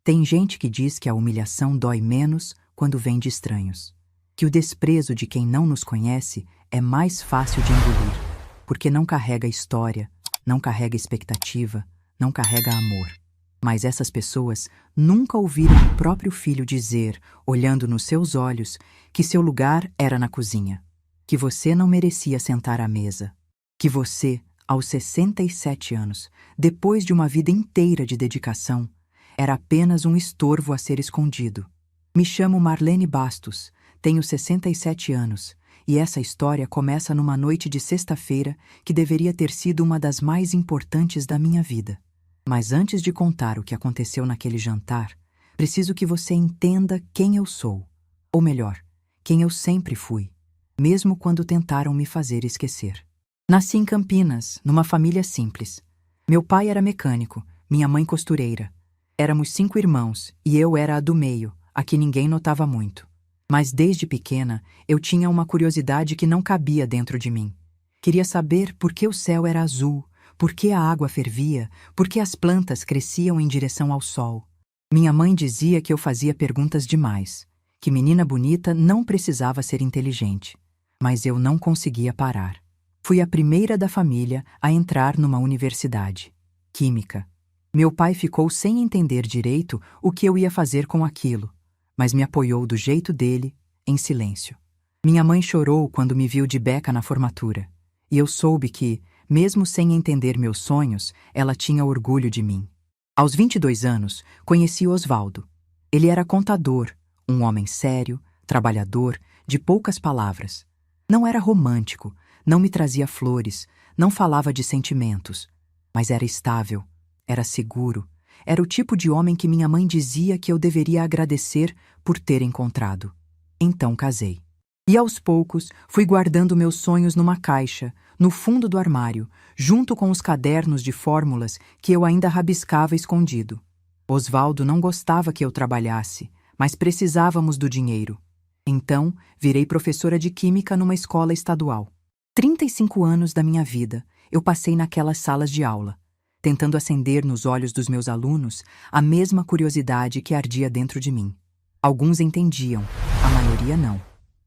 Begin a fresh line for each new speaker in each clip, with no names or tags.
Tem gente que diz que a humilhação dói menos quando vem de estranhos, que o desprezo de quem não nos conhece é mais fácil de engolir, porque não carrega história, não carrega expectativa, não carrega amor. Mas essas pessoas nunca ouviram o próprio filho dizer, olhando nos seus olhos, que seu lugar era na cozinha, que você não merecia sentar à mesa, que você, aos 67 anos, depois de uma vida inteira de dedicação, era apenas um estorvo a ser escondido. Me chamo Marlene Bastos, tenho 67 anos, e essa história começa numa noite de sexta-feira que deveria ter sido uma das mais importantes da minha vida. Mas antes de contar o que aconteceu naquele jantar, preciso que você entenda quem eu sou. Ou melhor, quem eu sempre fui, mesmo quando tentaram me fazer esquecer. Nasci em Campinas, numa família simples. Meu pai era mecânico, minha mãe costureira. Éramos 5 irmãos e eu era a do meio, a que ninguém notava muito. Mas desde pequena eu tinha uma curiosidade que não cabia dentro de mim. Queria saber por que o céu era azul, por que a água fervia, por que as plantas cresciam em direção ao sol. Minha mãe dizia que eu fazia perguntas demais, que menina bonita não precisava ser inteligente. Mas eu não conseguia parar. Fui a primeira da família a entrar numa universidade. Química. Meu pai ficou sem entender direito o que eu ia fazer com aquilo, mas me apoiou do jeito dele, em silêncio. Minha mãe chorou quando me viu de beca na formatura, e eu soube que, mesmo sem entender meus sonhos, ela tinha orgulho de mim. Aos 22 anos, conheci Osvaldo. Ele era contador, um homem sério, trabalhador, de poucas palavras. Não era romântico, não me trazia flores, não falava de sentimentos, mas era estável. Era seguro, era o tipo de homem que minha mãe dizia que eu deveria agradecer por ter encontrado. Então casei. E aos poucos fui guardando meus sonhos numa caixa, no fundo do armário, junto com os cadernos de fórmulas que eu ainda rabiscava escondido. Osvaldo não gostava que eu trabalhasse, mas precisávamos do dinheiro. Então, virei professora de química numa escola estadual. 35 anos da minha vida eu passei naquelas salas de aula, tentando acender nos olhos dos meus alunos a mesma curiosidade que ardia dentro de mim. Alguns entendiam, a maioria não.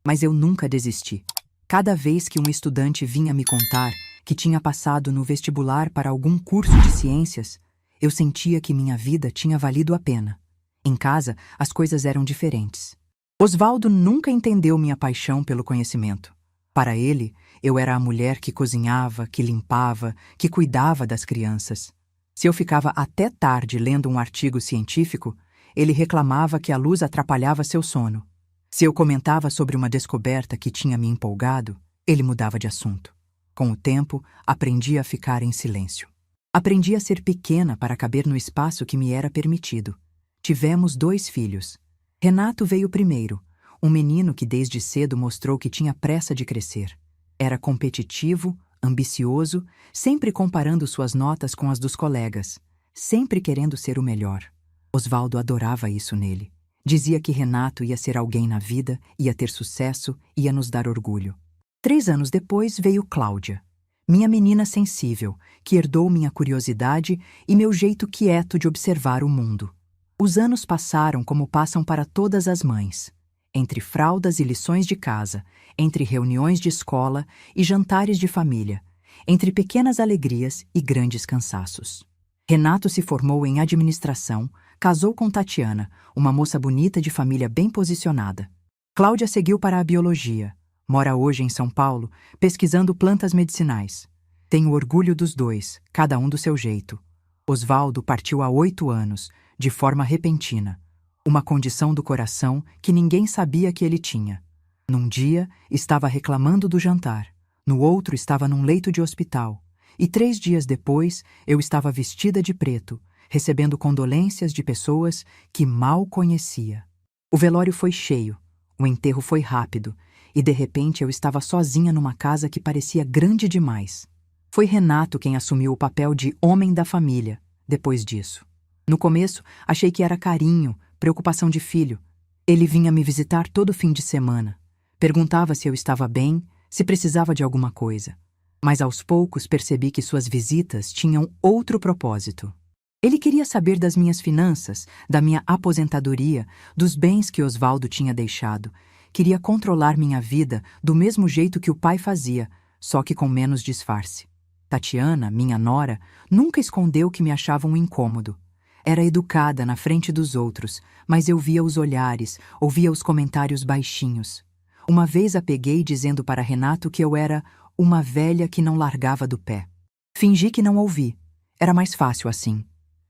Mas eu nunca desisti. Cada vez que um estudante vinha me contar que tinha passado no vestibular para algum curso de ciências, eu sentia que minha vida tinha valido a pena. Em casa, as coisas eram diferentes. Osvaldo nunca entendeu minha paixão pelo conhecimento. Para ele, eu era a mulher que cozinhava, que limpava, que cuidava das crianças. Se eu ficava até tarde lendo um artigo científico, ele reclamava que a luz atrapalhava seu sono. Se eu comentava sobre uma descoberta que tinha me empolgado, ele mudava de assunto. Com o tempo, aprendi a ficar em silêncio. Aprendi a ser pequena para caber no espaço que me era permitido. Tivemos 2 filhos. Renato veio primeiro, um menino que desde cedo mostrou que tinha pressa de crescer. Era competitivo, ambicioso, sempre comparando suas notas com as dos colegas, sempre querendo ser o melhor. Osvaldo adorava isso nele. Dizia que Renato ia ser alguém na vida, ia ter sucesso, ia nos dar orgulho. 3 anos depois veio Cláudia, minha menina sensível, que herdou minha curiosidade e meu jeito quieto de observar o mundo. Os anos passaram como passam para todas as mães. Entre fraldas e lições de casa, entre reuniões de escola e jantares de família, entre pequenas alegrias e grandes cansaços. Renato se formou em administração, casou com Tatiana, uma moça bonita de família bem posicionada. Cláudia seguiu para a biologia, mora hoje em São Paulo, pesquisando plantas medicinais. Tenho orgulho dos 2, cada um do seu jeito. Osvaldo partiu há 8 anos, de forma repentina. Uma condição do coração que ninguém sabia que ele tinha. Num dia, estava reclamando do jantar. No outro, estava num leito de hospital. E 3 dias depois, eu estava vestida de preto, recebendo condolências de pessoas que mal conhecia. O velório foi cheio, o enterro foi rápido, e de repente eu estava sozinha numa casa que parecia grande demais. Foi Renato quem assumiu o papel de homem da família, depois disso. No começo, achei que era carinho, preocupação de filho. Ele vinha me visitar todo fim de semana. Perguntava se eu estava bem, se precisava de alguma coisa. Mas aos poucos percebi que suas visitas tinham outro propósito. Ele queria saber das minhas finanças, da minha aposentadoria, dos bens que Osvaldo tinha deixado. Queria controlar minha vida do mesmo jeito que o pai fazia, só que com menos disfarce. Tatiana, minha nora, nunca escondeu que me achava um incômodo. Era educada na frente dos outros, mas eu via os olhares, ouvia os comentários baixinhos. Uma vez a peguei dizendo para Renato que eu era uma velha que não largava do pé. Fingi que não ouvi. Era mais fácil assim.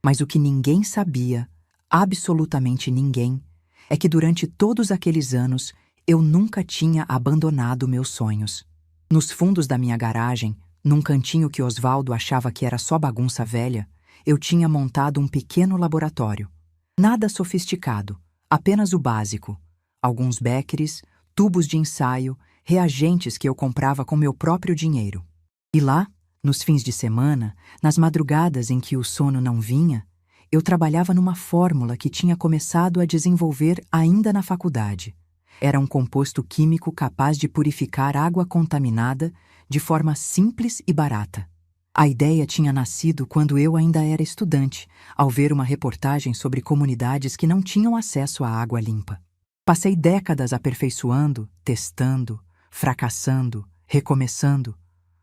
Mas o que ninguém sabia, absolutamente ninguém, é que durante todos aqueles anos eu nunca tinha abandonado meus sonhos. Nos fundos da minha garagem, num cantinho que Osvaldo achava que era só bagunça velha, eu tinha montado um pequeno laboratório. Nada sofisticado, apenas o básico. Alguns beckers, tubos de ensaio, reagentes que eu comprava com meu próprio dinheiro. E lá, nos fins de semana, nas madrugadas em que o sono não vinha, eu trabalhava numa fórmula que tinha começado a desenvolver ainda na faculdade. Era um composto químico capaz de purificar água contaminada de forma simples e barata. A ideia tinha nascido quando eu ainda era estudante, ao ver uma reportagem sobre comunidades que não tinham acesso à água limpa. Passei décadas aperfeiçoando, testando, fracassando, recomeçando.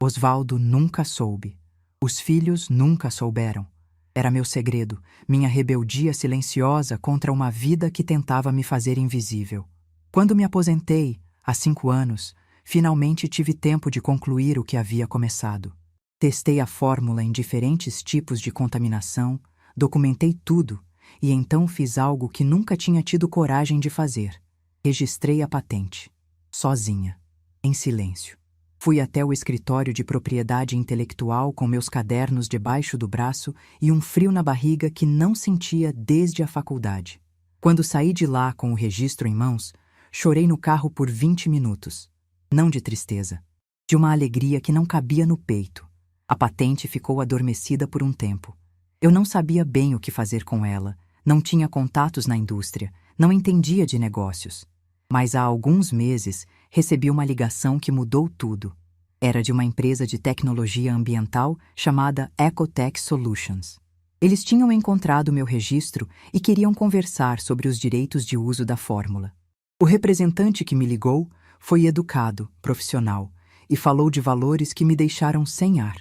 Osvaldo nunca soube. Os filhos nunca souberam. Era meu segredo, minha rebeldia silenciosa contra uma vida que tentava me fazer invisível. Quando me aposentei, há 5 anos, finalmente tive tempo de concluir o que havia começado. Testei a fórmula em diferentes tipos de contaminação, documentei tudo e então fiz algo que nunca tinha tido coragem de fazer. Registrei a patente. Sozinha. Em silêncio. Fui até o escritório de propriedade intelectual com meus cadernos debaixo do braço e um frio na barriga que não sentia desde a faculdade. Quando saí de lá com o registro em mãos, chorei no carro por 20 minutos. Não de tristeza, de uma alegria que não cabia no peito. A patente ficou adormecida por um tempo. Eu não sabia bem o que fazer com ela, não tinha contatos na indústria, não entendia de negócios. Mas há alguns meses recebi uma ligação que mudou tudo. Era de uma empresa de tecnologia ambiental chamada Ecotech Solutions. Eles tinham encontrado meu registro e queriam conversar sobre os direitos de uso da fórmula. O representante que me ligou foi educado, profissional, e falou de valores que me deixaram sem ar.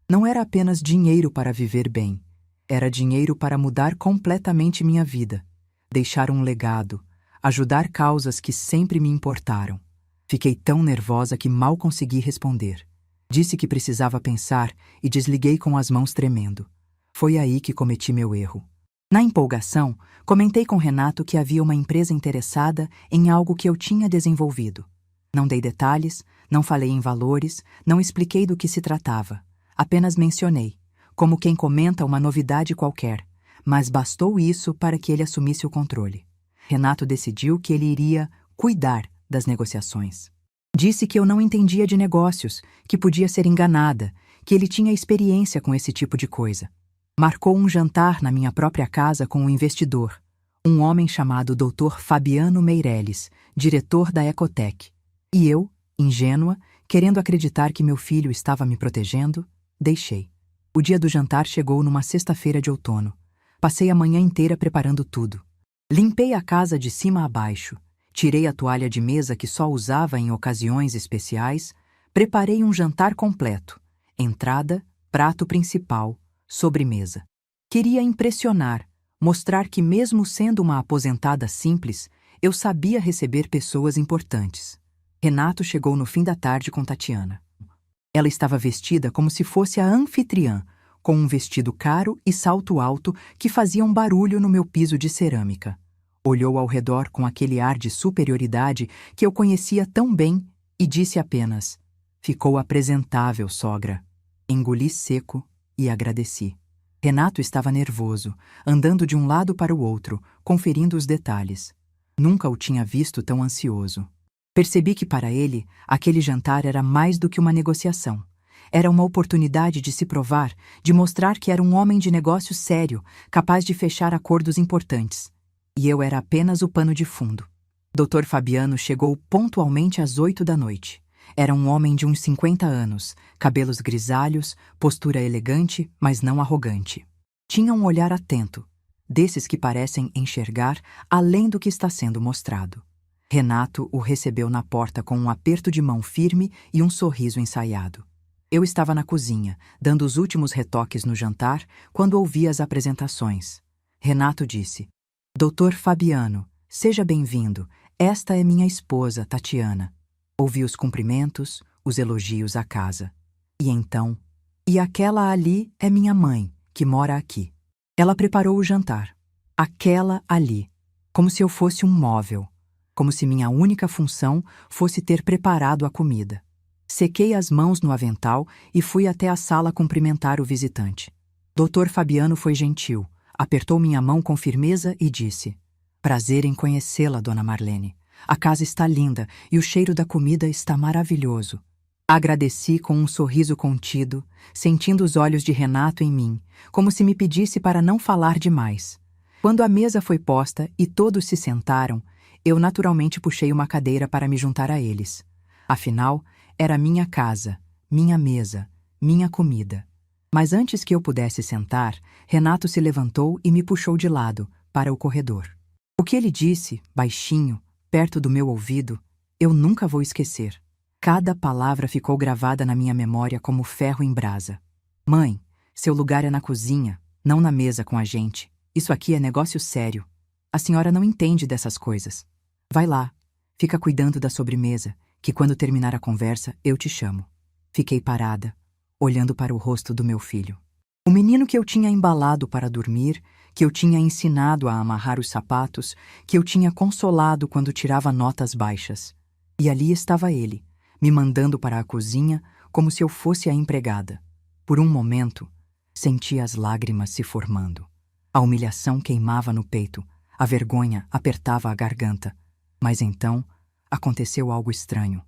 Não era apenas dinheiro para viver bem, era dinheiro para mudar completamente minha vida, deixar um legado, ajudar causas que sempre me importaram. Fiquei tão nervosa que mal consegui responder. Disse que precisava pensar e desliguei com as mãos tremendo. Foi aí que cometi meu erro. Na empolgação, comentei com Renato que havia uma empresa interessada em algo que eu tinha desenvolvido. Não dei detalhes, não falei em valores, não expliquei do que se tratava. Apenas mencionei, como quem comenta uma novidade qualquer, mas bastou isso para que ele assumisse o controle. Renato decidiu que ele iria cuidar das negociações. Disse que eu não entendia de negócios, que podia ser enganada, que ele tinha experiência com esse tipo de coisa. Marcou um jantar na minha própria casa com um investidor, um homem chamado Dr. Fabiano Meirelles, diretor da Ecotech. E eu, ingênua, querendo acreditar que meu filho estava me protegendo, deixei. O dia do jantar chegou numa sexta-feira de outono. Passei a manhã inteira preparando tudo. Limpei a casa de cima a baixo, tirei a toalha de mesa que só usava em ocasiões especiais, preparei um jantar completo, entrada, prato principal, sobremesa. Queria impressionar, mostrar que mesmo sendo uma aposentada simples, eu sabia receber pessoas importantes. Renato chegou no fim da tarde com Tatiana. Ela estava vestida como se fosse a anfitriã, com um vestido caro e salto alto que faziam barulho no meu piso de cerâmica. Olhou ao redor com aquele ar de superioridade que eu conhecia tão bem e disse apenas: "Ficou apresentável, sogra." Engoli seco e agradeci. Renato estava nervoso, andando de um lado para o outro, conferindo os detalhes. Nunca o tinha visto tão ansioso. Percebi que para ele, aquele jantar era mais do que uma negociação. Era uma oportunidade de se provar, de mostrar que era um homem de negócio sério, capaz de fechar acordos importantes. E eu era apenas o pano de fundo. Dr. Fabiano chegou pontualmente às 8 da noite. Era um homem de uns 50 anos, cabelos grisalhos, postura elegante, mas não arrogante. Tinha um olhar atento, desses que parecem enxergar além do que está sendo mostrado. Renato o recebeu na porta com um aperto de mão firme e um sorriso ensaiado. Eu estava na cozinha, dando os últimos retoques no jantar, quando ouvi as apresentações. Renato disse: Doutor Fabiano, seja bem-vindo. Esta é minha esposa, Tatiana. Ouvi os cumprimentos, os elogios à casa. E então? E aquela ali é minha mãe, que mora aqui. Ela preparou o jantar. Aquela ali. Como se eu fosse um móvel. Como se minha única função fosse ter preparado a comida. Sequei as mãos no avental e fui até a sala cumprimentar o visitante. Dr. Fabiano foi gentil, apertou minha mão com firmeza e disse: Prazer em conhecê-la, dona Marlene. A casa está linda e o cheiro da comida está maravilhoso. Agradeci com um sorriso contido, sentindo os olhos de Renato em mim, como se me pedisse para não falar demais. Quando a mesa foi posta e todos se sentaram, eu naturalmente puxei uma cadeira para me juntar a eles. Afinal, era minha casa, minha mesa, minha comida. Mas antes que eu pudesse sentar, Renato se levantou e me puxou de lado, para o corredor. O que ele disse, baixinho, perto do meu ouvido, eu nunca vou esquecer. Cada palavra ficou gravada na minha memória como ferro em brasa. Mãe, seu lugar é na cozinha, não na mesa com a gente. Isso aqui é negócio sério. A senhora não entende dessas coisas. Vai lá, fica cuidando da sobremesa, que quando terminar a conversa eu te chamo. Fiquei parada, olhando para o rosto do meu filho. O menino que eu tinha embalado para dormir, que eu tinha ensinado a amarrar os sapatos, que eu tinha consolado quando tirava notas baixas. E ali estava ele, me mandando para a cozinha como se eu fosse a empregada. Por um momento, senti as lágrimas se formando. A humilhação queimava no peito, a vergonha apertava a garganta. Mas então, aconteceu algo estranho.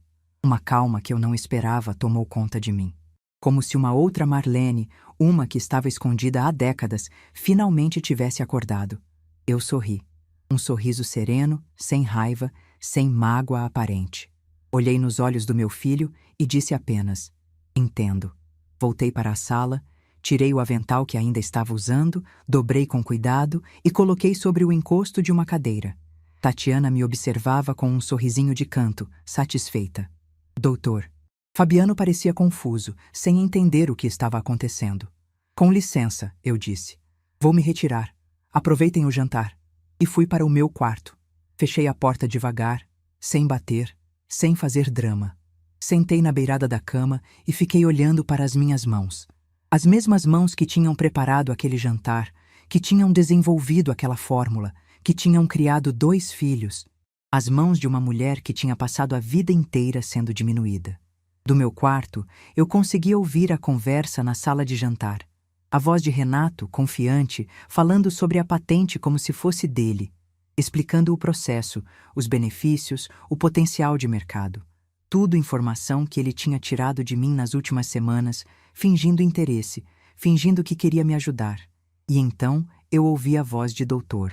Uma calma que eu não esperava tomou conta de mim. Como se uma outra Marlene, uma que estava escondida há décadas, finalmente tivesse acordado. Eu sorri. Um sorriso sereno, sem raiva, sem mágoa aparente. Olhei nos olhos do meu filho e disse apenas: Entendo. Voltei para a sala, tirei o avental que ainda estava usando, dobrei com cuidado e coloquei sobre o encosto de uma cadeira. Tatiana me observava com um sorrisinho de canto, satisfeita. Doutor. Fabiano parecia confuso, sem entender o que estava acontecendo. Com licença, eu disse. Vou me retirar. Aproveitem o jantar. E fui para o meu quarto. Fechei a porta devagar, sem bater, sem fazer drama. Sentei na beirada da cama e fiquei olhando para as minhas mãos. As mesmas mãos que tinham preparado aquele jantar, que tinham desenvolvido aquela fórmula, que tinham criado 2 filhos. As mãos de uma mulher que tinha passado a vida inteira sendo diminuída. Do meu quarto, eu conseguia ouvir a conversa na sala de jantar. A voz de Renato, confiante, falando sobre a patente como se fosse dele, explicando o processo, os benefícios, o potencial de mercado. Tudo informação que ele tinha tirado de mim nas últimas semanas, fingindo interesse, fingindo que queria me ajudar. E então eu ouvi a voz de doutor.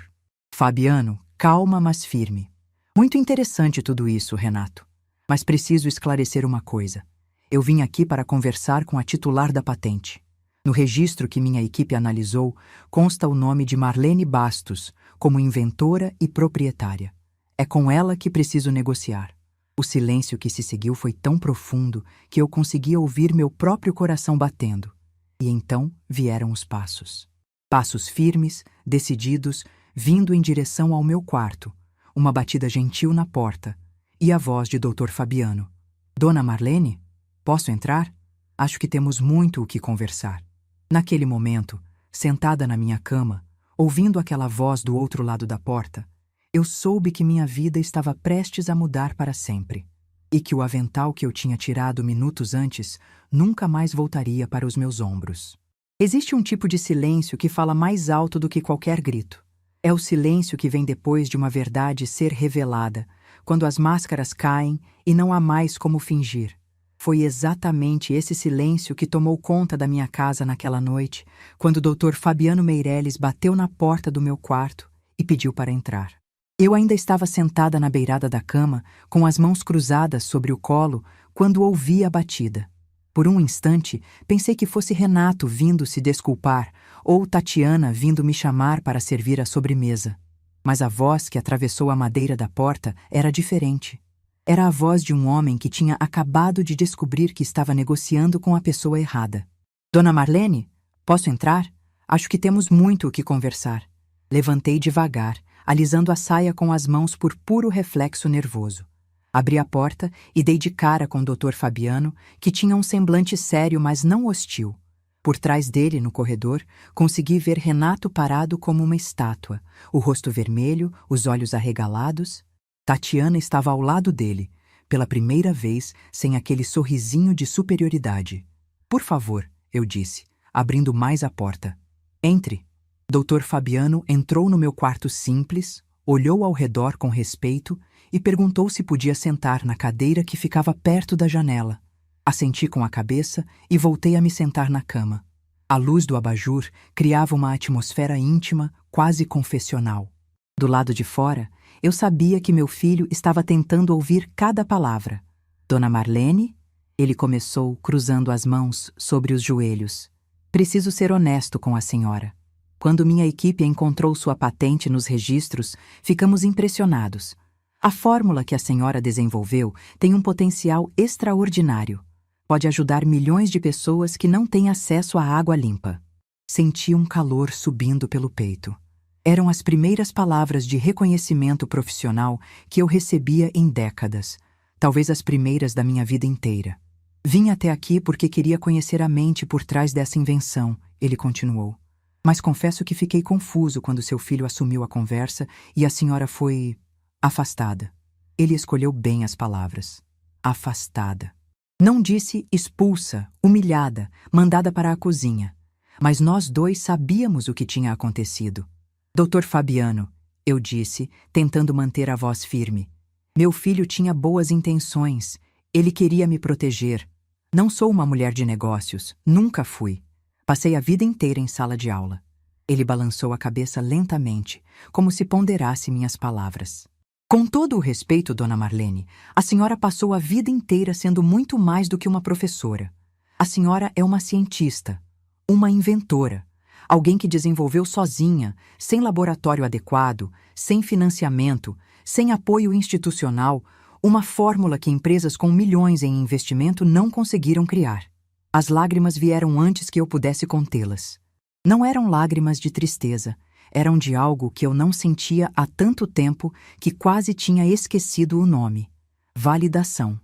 Fabiano, calma, mas firme. Muito interessante tudo isso, Renato. Mas preciso esclarecer uma coisa. Eu vim aqui para conversar com a titular da patente. No registro que minha equipe analisou, consta o nome de Marlene Bastos, como inventora e proprietária. É com ela que preciso negociar. O silêncio que se seguiu foi tão profundo que eu conseguia ouvir meu próprio coração batendo. E então vieram os passos. Passos firmes, decididos, vindo em direção ao meu quarto. Uma batida gentil na porta. E a voz de Dr. Fabiano. Dona Marlene? Posso entrar? Acho que temos muito o que conversar. Naquele momento, sentada na minha cama, ouvindo aquela voz do outro lado da porta, eu soube que minha vida estava prestes a mudar para sempre. E que o avental que eu tinha tirado minutos antes nunca mais voltaria para os meus ombros. Existe um tipo de silêncio que fala mais alto do que qualquer grito. É o silêncio que vem depois de uma verdade ser revelada, quando as máscaras caem e não há mais como fingir. Foi exatamente esse silêncio que tomou conta da minha casa naquela noite, quando o Dr. Fabiano Meirelles bateu na porta do meu quarto e pediu para entrar. Eu ainda estava sentada na beirada da cama, com as mãos cruzadas sobre o colo, quando ouvi a batida. Por um instante, pensei que fosse Renato vindo se desculpar ou Tatiana vindo me chamar para servir a sobremesa. Mas a voz que atravessou a madeira da porta era diferente. Era a voz de um homem que tinha acabado de descobrir que estava negociando com a pessoa errada. Dona Marlene, posso entrar? Acho que temos muito o que conversar. Levantei devagar, alisando a saia com as mãos por puro reflexo nervoso. Abri a porta e dei de cara com o Dr. Fabiano, que tinha um semblante sério, mas não hostil. Por trás dele, no corredor, consegui ver Renato parado como uma estátua, o rosto vermelho, os olhos arregalados. Tatiana estava ao lado dele, pela primeira vez sem aquele sorrisinho de superioridade. Por favor, eu disse, abrindo mais a porta. Entre. Dr. Fabiano entrou no meu quarto simples, olhou ao redor com respeito e perguntou se podia sentar na cadeira que ficava perto da janela. Assenti com a cabeça e voltei a me sentar na cama. A luz do abajur criava uma atmosfera íntima, quase confessional. Do lado de fora, eu sabia que meu filho estava tentando ouvir cada palavra. Dona Marlene, ele começou cruzando as mãos sobre os joelhos. Preciso ser honesto com a senhora. Quando minha equipe encontrou sua patente nos registros, ficamos impressionados. A fórmula que a senhora desenvolveu tem um potencial extraordinário. Pode ajudar milhões de pessoas que não têm acesso à água limpa. Senti um calor subindo pelo peito. Eram as primeiras palavras de reconhecimento profissional que eu recebia em décadas, talvez as primeiras da minha vida inteira. Vim até aqui porque queria conhecer a mente por trás dessa invenção, ele continuou. Mas confesso que fiquei confuso quando seu filho assumiu a conversa e a senhora foi afastada. Ele escolheu bem as palavras. Afastada. Não disse expulsa, humilhada, mandada para a cozinha. Mas nós dois sabíamos o que tinha acontecido. Dr. Fabiano, eu disse, tentando manter a voz firme. Meu filho tinha boas intenções. Ele queria me proteger. Não sou uma mulher de negócios. Nunca fui. Passei a vida inteira em sala de aula. Ele balançou a cabeça lentamente, como se ponderasse minhas palavras. Com todo o respeito, Dona Marlene, a senhora passou a vida inteira sendo muito mais do que uma professora. A senhora é uma cientista, uma inventora, alguém que desenvolveu sozinha, sem laboratório adequado, sem financiamento, sem apoio institucional, uma fórmula que empresas com milhões em investimento não conseguiram criar. As lágrimas vieram antes que eu pudesse contê-las. Não eram lágrimas de tristeza, eram de algo que eu não sentia há tanto tempo que quase tinha esquecido o nome. Validação.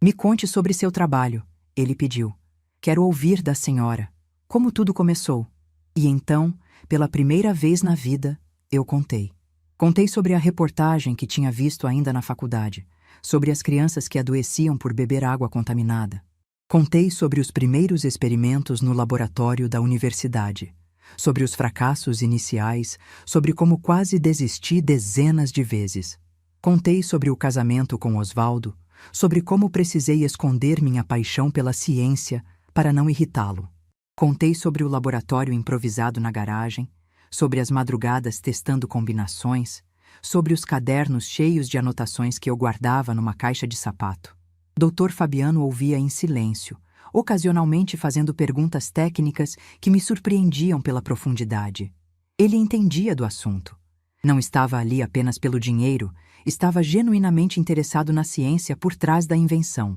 Me conte sobre seu trabalho, ele pediu. Quero ouvir da senhora. Como tudo começou? E então, pela primeira vez na vida, eu contei. Contei sobre a reportagem que tinha visto ainda na faculdade, sobre as crianças que adoeciam por beber água contaminada. Contei sobre os primeiros experimentos no laboratório da universidade, sobre os fracassos iniciais, sobre como quase desisti dezenas de vezes. Contei sobre o casamento com Osvaldo, sobre como precisei esconder minha paixão pela ciência para não irritá-lo. Contei sobre o laboratório improvisado na garagem, sobre as madrugadas testando combinações, sobre os cadernos cheios de anotações que eu guardava numa caixa de sapato. Dr. Fabiano ouvia em silêncio, ocasionalmente fazendo perguntas técnicas que me surpreendiam pela profundidade. Ele entendia do assunto. Não estava ali apenas pelo dinheiro, estava genuinamente interessado na ciência por trás da invenção.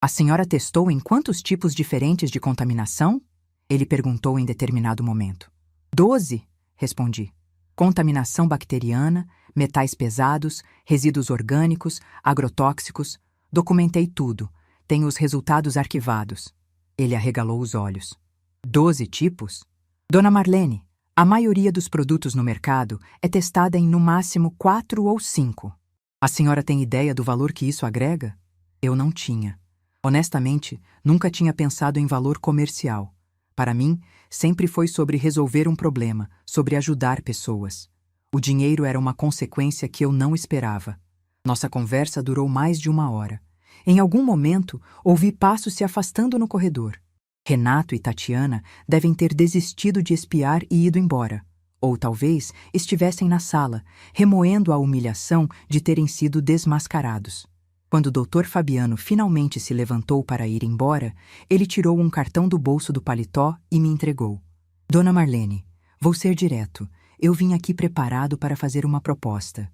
A senhora testou em quantos tipos diferentes de contaminação? Ele perguntou em determinado momento. 12, respondi. Contaminação bacteriana, metais pesados, resíduos orgânicos, agrotóxicos. Documentei tudo. Tenho os resultados arquivados. Ele arregalou os olhos. 12 tipos? Dona Marlene, a maioria dos produtos no mercado é testada em no máximo 4 ou 5. A senhora tem ideia do valor que isso agrega? Eu não tinha. Honestamente, nunca tinha pensado em valor comercial. Para mim, sempre foi sobre resolver um problema, sobre ajudar pessoas. O dinheiro era uma consequência que eu não esperava. Nossa conversa durou mais de 1 hora. Em algum momento, ouvi passos se afastando no corredor. Renato e Tatiana devem ter desistido de espiar e ido embora. Ou talvez estivessem na sala, remoendo a humilhação de terem sido desmascarados. Quando o Dr. Fabiano finalmente se levantou para ir embora, ele tirou um cartão do bolso do paletó e me entregou. Dona Marlene, vou ser direto. Eu vim aqui preparado para fazer uma proposta.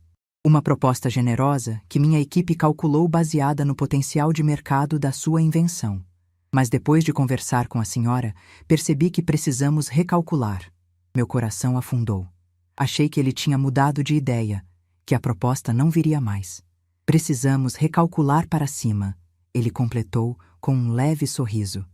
Uma proposta generosa que minha equipe calculou baseada no potencial de mercado da sua invenção. Mas depois de conversar com a senhora, percebi que precisamos recalcular. Meu coração afundou. Achei que ele tinha mudado de ideia, que a proposta não viria mais. Precisamos recalcular para cima, ele completou com um leve sorriso.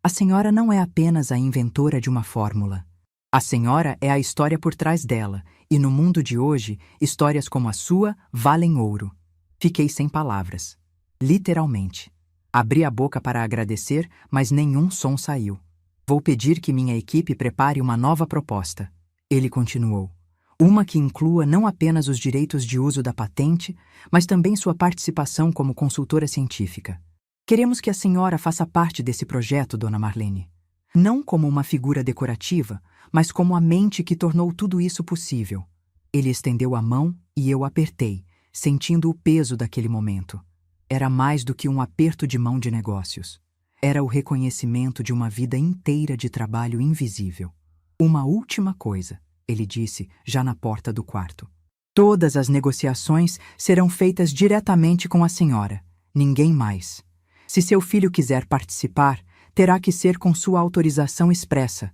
A senhora não é apenas a inventora de uma fórmula. A senhora é a história por trás dela, e no mundo de hoje, histórias como a sua valem ouro. Fiquei sem palavras. Literalmente. Abri a boca para agradecer, mas nenhum som saiu. Vou pedir que minha equipe prepare uma nova proposta. Ele continuou. Uma que inclua não apenas os direitos de uso da patente, mas também sua participação como consultora científica. Queremos que a senhora faça parte desse projeto, Dona Marlene. Não como uma figura decorativa, mas como a mente que tornou tudo isso possível. Ele estendeu a mão e eu apertei, sentindo o peso daquele momento. Era mais do que um aperto de mão de negócios. Era o reconhecimento de uma vida inteira de trabalho invisível. Uma última coisa, ele disse, já na porta do quarto. Todas as negociações serão feitas diretamente com a senhora, ninguém mais. Se seu filho quiser participar, terá que ser com sua autorização expressa.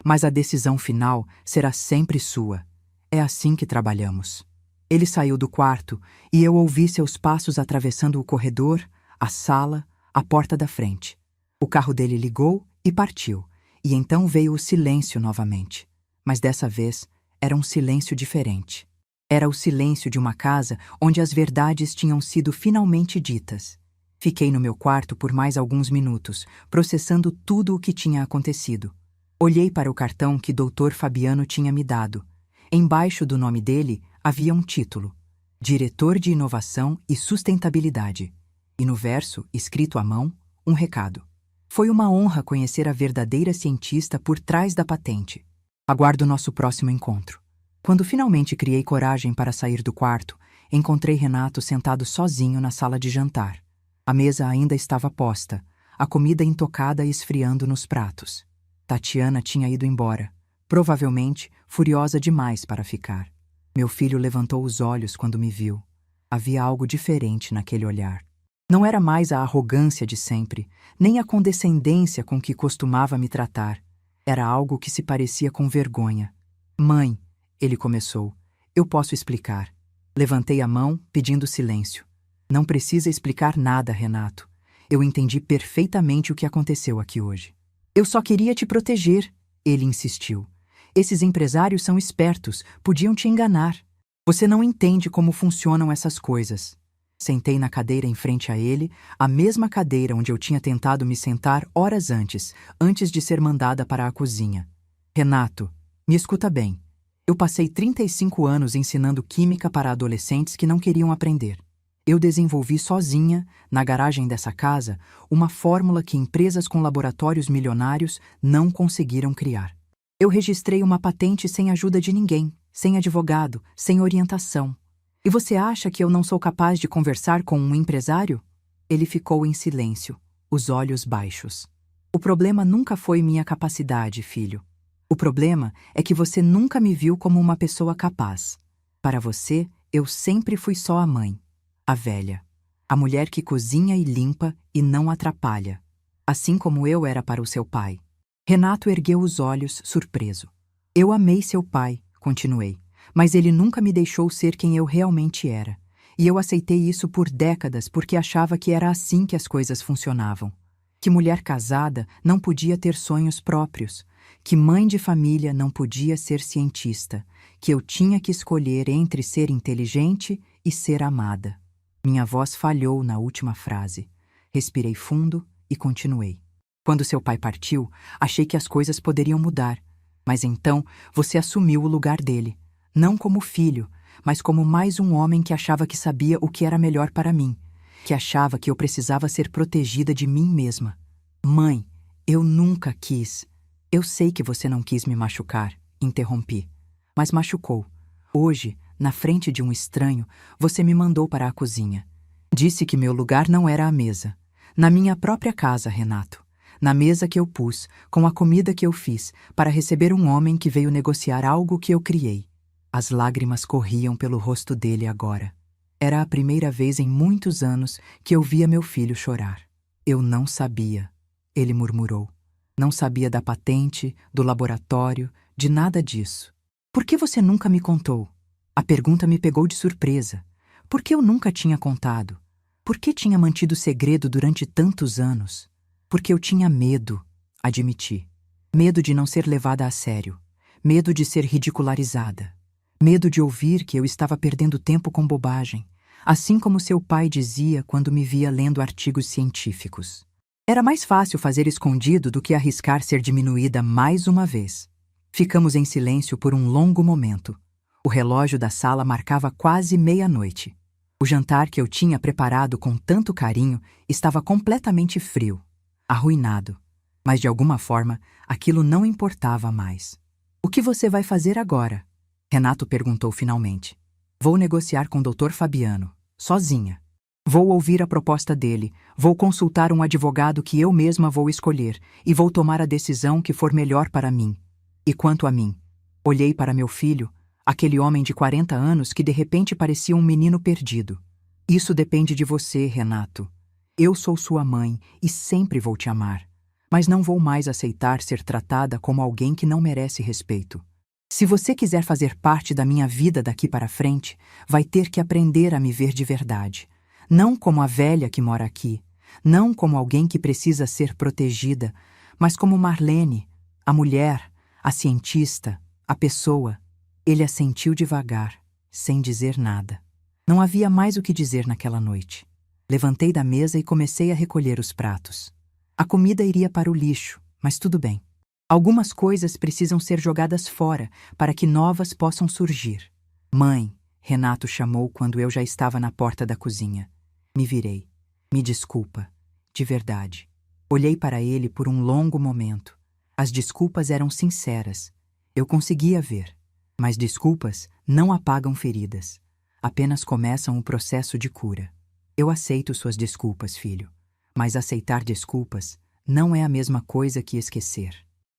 Mas a decisão final será sempre sua. É assim que trabalhamos. Ele saiu do quarto e eu ouvi seus passos atravessando o corredor, a sala, a porta da frente. O carro dele ligou e partiu, e então veio o silêncio novamente. Mas dessa vez era um silêncio diferente. Era o silêncio de uma casa onde as verdades tinham sido finalmente ditas. Fiquei no meu quarto por mais alguns minutos, processando tudo o que tinha acontecido. Olhei para o cartão que Dr. Fabiano tinha me dado. Embaixo do nome dele havia um título: Diretor de Inovação e Sustentabilidade. E no verso, escrito à mão, um recado. Foi uma honra conhecer a verdadeira cientista por trás da patente. Aguardo nosso próximo encontro. Quando finalmente criei coragem para sair do quarto, encontrei Renato sentado sozinho na sala de jantar. A mesa ainda estava posta, a comida intocada e esfriando nos pratos. Tatiana tinha ido embora, provavelmente furiosa demais para ficar. Meu filho levantou os olhos quando me viu. Havia algo diferente naquele olhar. Não era mais a arrogância de sempre, nem a condescendência com que costumava me tratar. Era algo que se parecia com vergonha. Mãe, ele começou, eu posso explicar. Levantei a mão, pedindo silêncio. Não precisa explicar nada, Renato. Eu entendi perfeitamente o que aconteceu aqui hoje. Eu só queria te proteger, ele insistiu. Esses empresários são espertos, podiam te enganar. Você não entende como funcionam essas coisas. Sentei na cadeira em frente a ele, a mesma cadeira onde eu tinha tentado me sentar horas antes de ser mandada para a cozinha. Renato, me escuta bem. Eu passei 35 anos ensinando química para adolescentes que não queriam aprender. Eu desenvolvi sozinha, na garagem dessa casa, uma fórmula que empresas com laboratórios milionários não conseguiram criar. Eu registrei uma patente sem ajuda de ninguém, sem advogado, sem orientação. E você acha que eu não sou capaz de conversar com um empresário? Ele ficou em silêncio, os olhos baixos. O problema nunca foi minha capacidade, filho. O problema é que você nunca me viu como uma pessoa capaz. Para você, eu sempre fui só a mãe. A velha. A mulher que cozinha e limpa e não atrapalha. Assim como eu era para o seu pai. Renato ergueu os olhos, surpreso. Eu amei seu pai, continuei, mas ele nunca me deixou ser quem eu realmente era. E eu aceitei isso por décadas porque achava que era assim que as coisas funcionavam. Que mulher casada não podia ter sonhos próprios. Que mãe de família não podia ser cientista. Que eu tinha que escolher entre ser inteligente e ser amada. Minha voz falhou na última frase. Respirei fundo e continuei. Quando seu pai partiu, achei que as coisas poderiam mudar. Mas então você assumiu o lugar dele. Não como filho, mas como mais um homem que achava que sabia o que era melhor para mim. Que achava que eu precisava ser protegida de mim mesma. Mãe, eu nunca quis. Eu sei que você não quis me machucar, interrompi. Mas machucou. Hoje, na frente de um estranho, você me mandou para a cozinha. Disse que meu lugar não era a mesa. Na minha própria casa, Renato. Na mesa que eu pus, com a comida que eu fiz, para receber um homem que veio negociar algo que eu criei. As lágrimas corriam pelo rosto dele agora. Era a primeira vez em muitos anos que eu via meu filho chorar. Eu não sabia, ele murmurou. Não sabia da patente, do laboratório, de nada disso. Por que você nunca me contou? A pergunta me pegou de surpresa. Por que eu nunca tinha contado? Por que tinha mantido segredo durante tantos anos? Porque eu tinha medo, admiti. Medo de não ser levada a sério. Medo de ser ridicularizada. Medo de ouvir que eu estava perdendo tempo com bobagem, assim como seu pai dizia quando me via lendo artigos científicos. Era mais fácil fazer escondido do que arriscar ser diminuída mais uma vez. Ficamos em silêncio por um longo momento. O relógio da sala marcava quase meia-noite. O jantar que eu tinha preparado com tanto carinho estava completamente frio, arruinado. Mas de alguma forma, aquilo não importava mais. O que você vai fazer agora? Renato perguntou finalmente. Vou negociar com o Dr. Fabiano, sozinha. Vou ouvir a proposta dele, vou consultar um advogado que eu mesma vou escolher e vou tomar a decisão que for melhor para mim. E quanto a mim? Olhei para meu filho, aquele homem de 40 anos que de repente parecia um menino perdido. Isso depende de você, Renato. Eu sou sua mãe e sempre vou te amar. Mas não vou mais aceitar ser tratada como alguém que não merece respeito. Se você quiser fazer parte da minha vida daqui para frente, vai ter que aprender a me ver de verdade. Não como a velha que mora aqui, não como alguém que precisa ser protegida, mas como Marlene, a mulher, a cientista, a pessoa. Ele assentiu devagar, sem dizer nada. Não havia mais o que dizer naquela noite. Levantei da mesa e comecei a recolher os pratos. A comida iria para o lixo, mas tudo bem. Algumas coisas precisam ser jogadas fora para que novas possam surgir. Mãe, Renato chamou quando eu já estava na porta da cozinha. Me virei. Me desculpa. De verdade. Olhei para ele por um longo momento. As desculpas eram sinceras. Eu conseguia ver. Mas desculpas não apagam feridas. Apenas começam o processo de cura. Eu aceito suas desculpas, filho. Mas aceitar desculpas não é a mesma coisa que esquecer.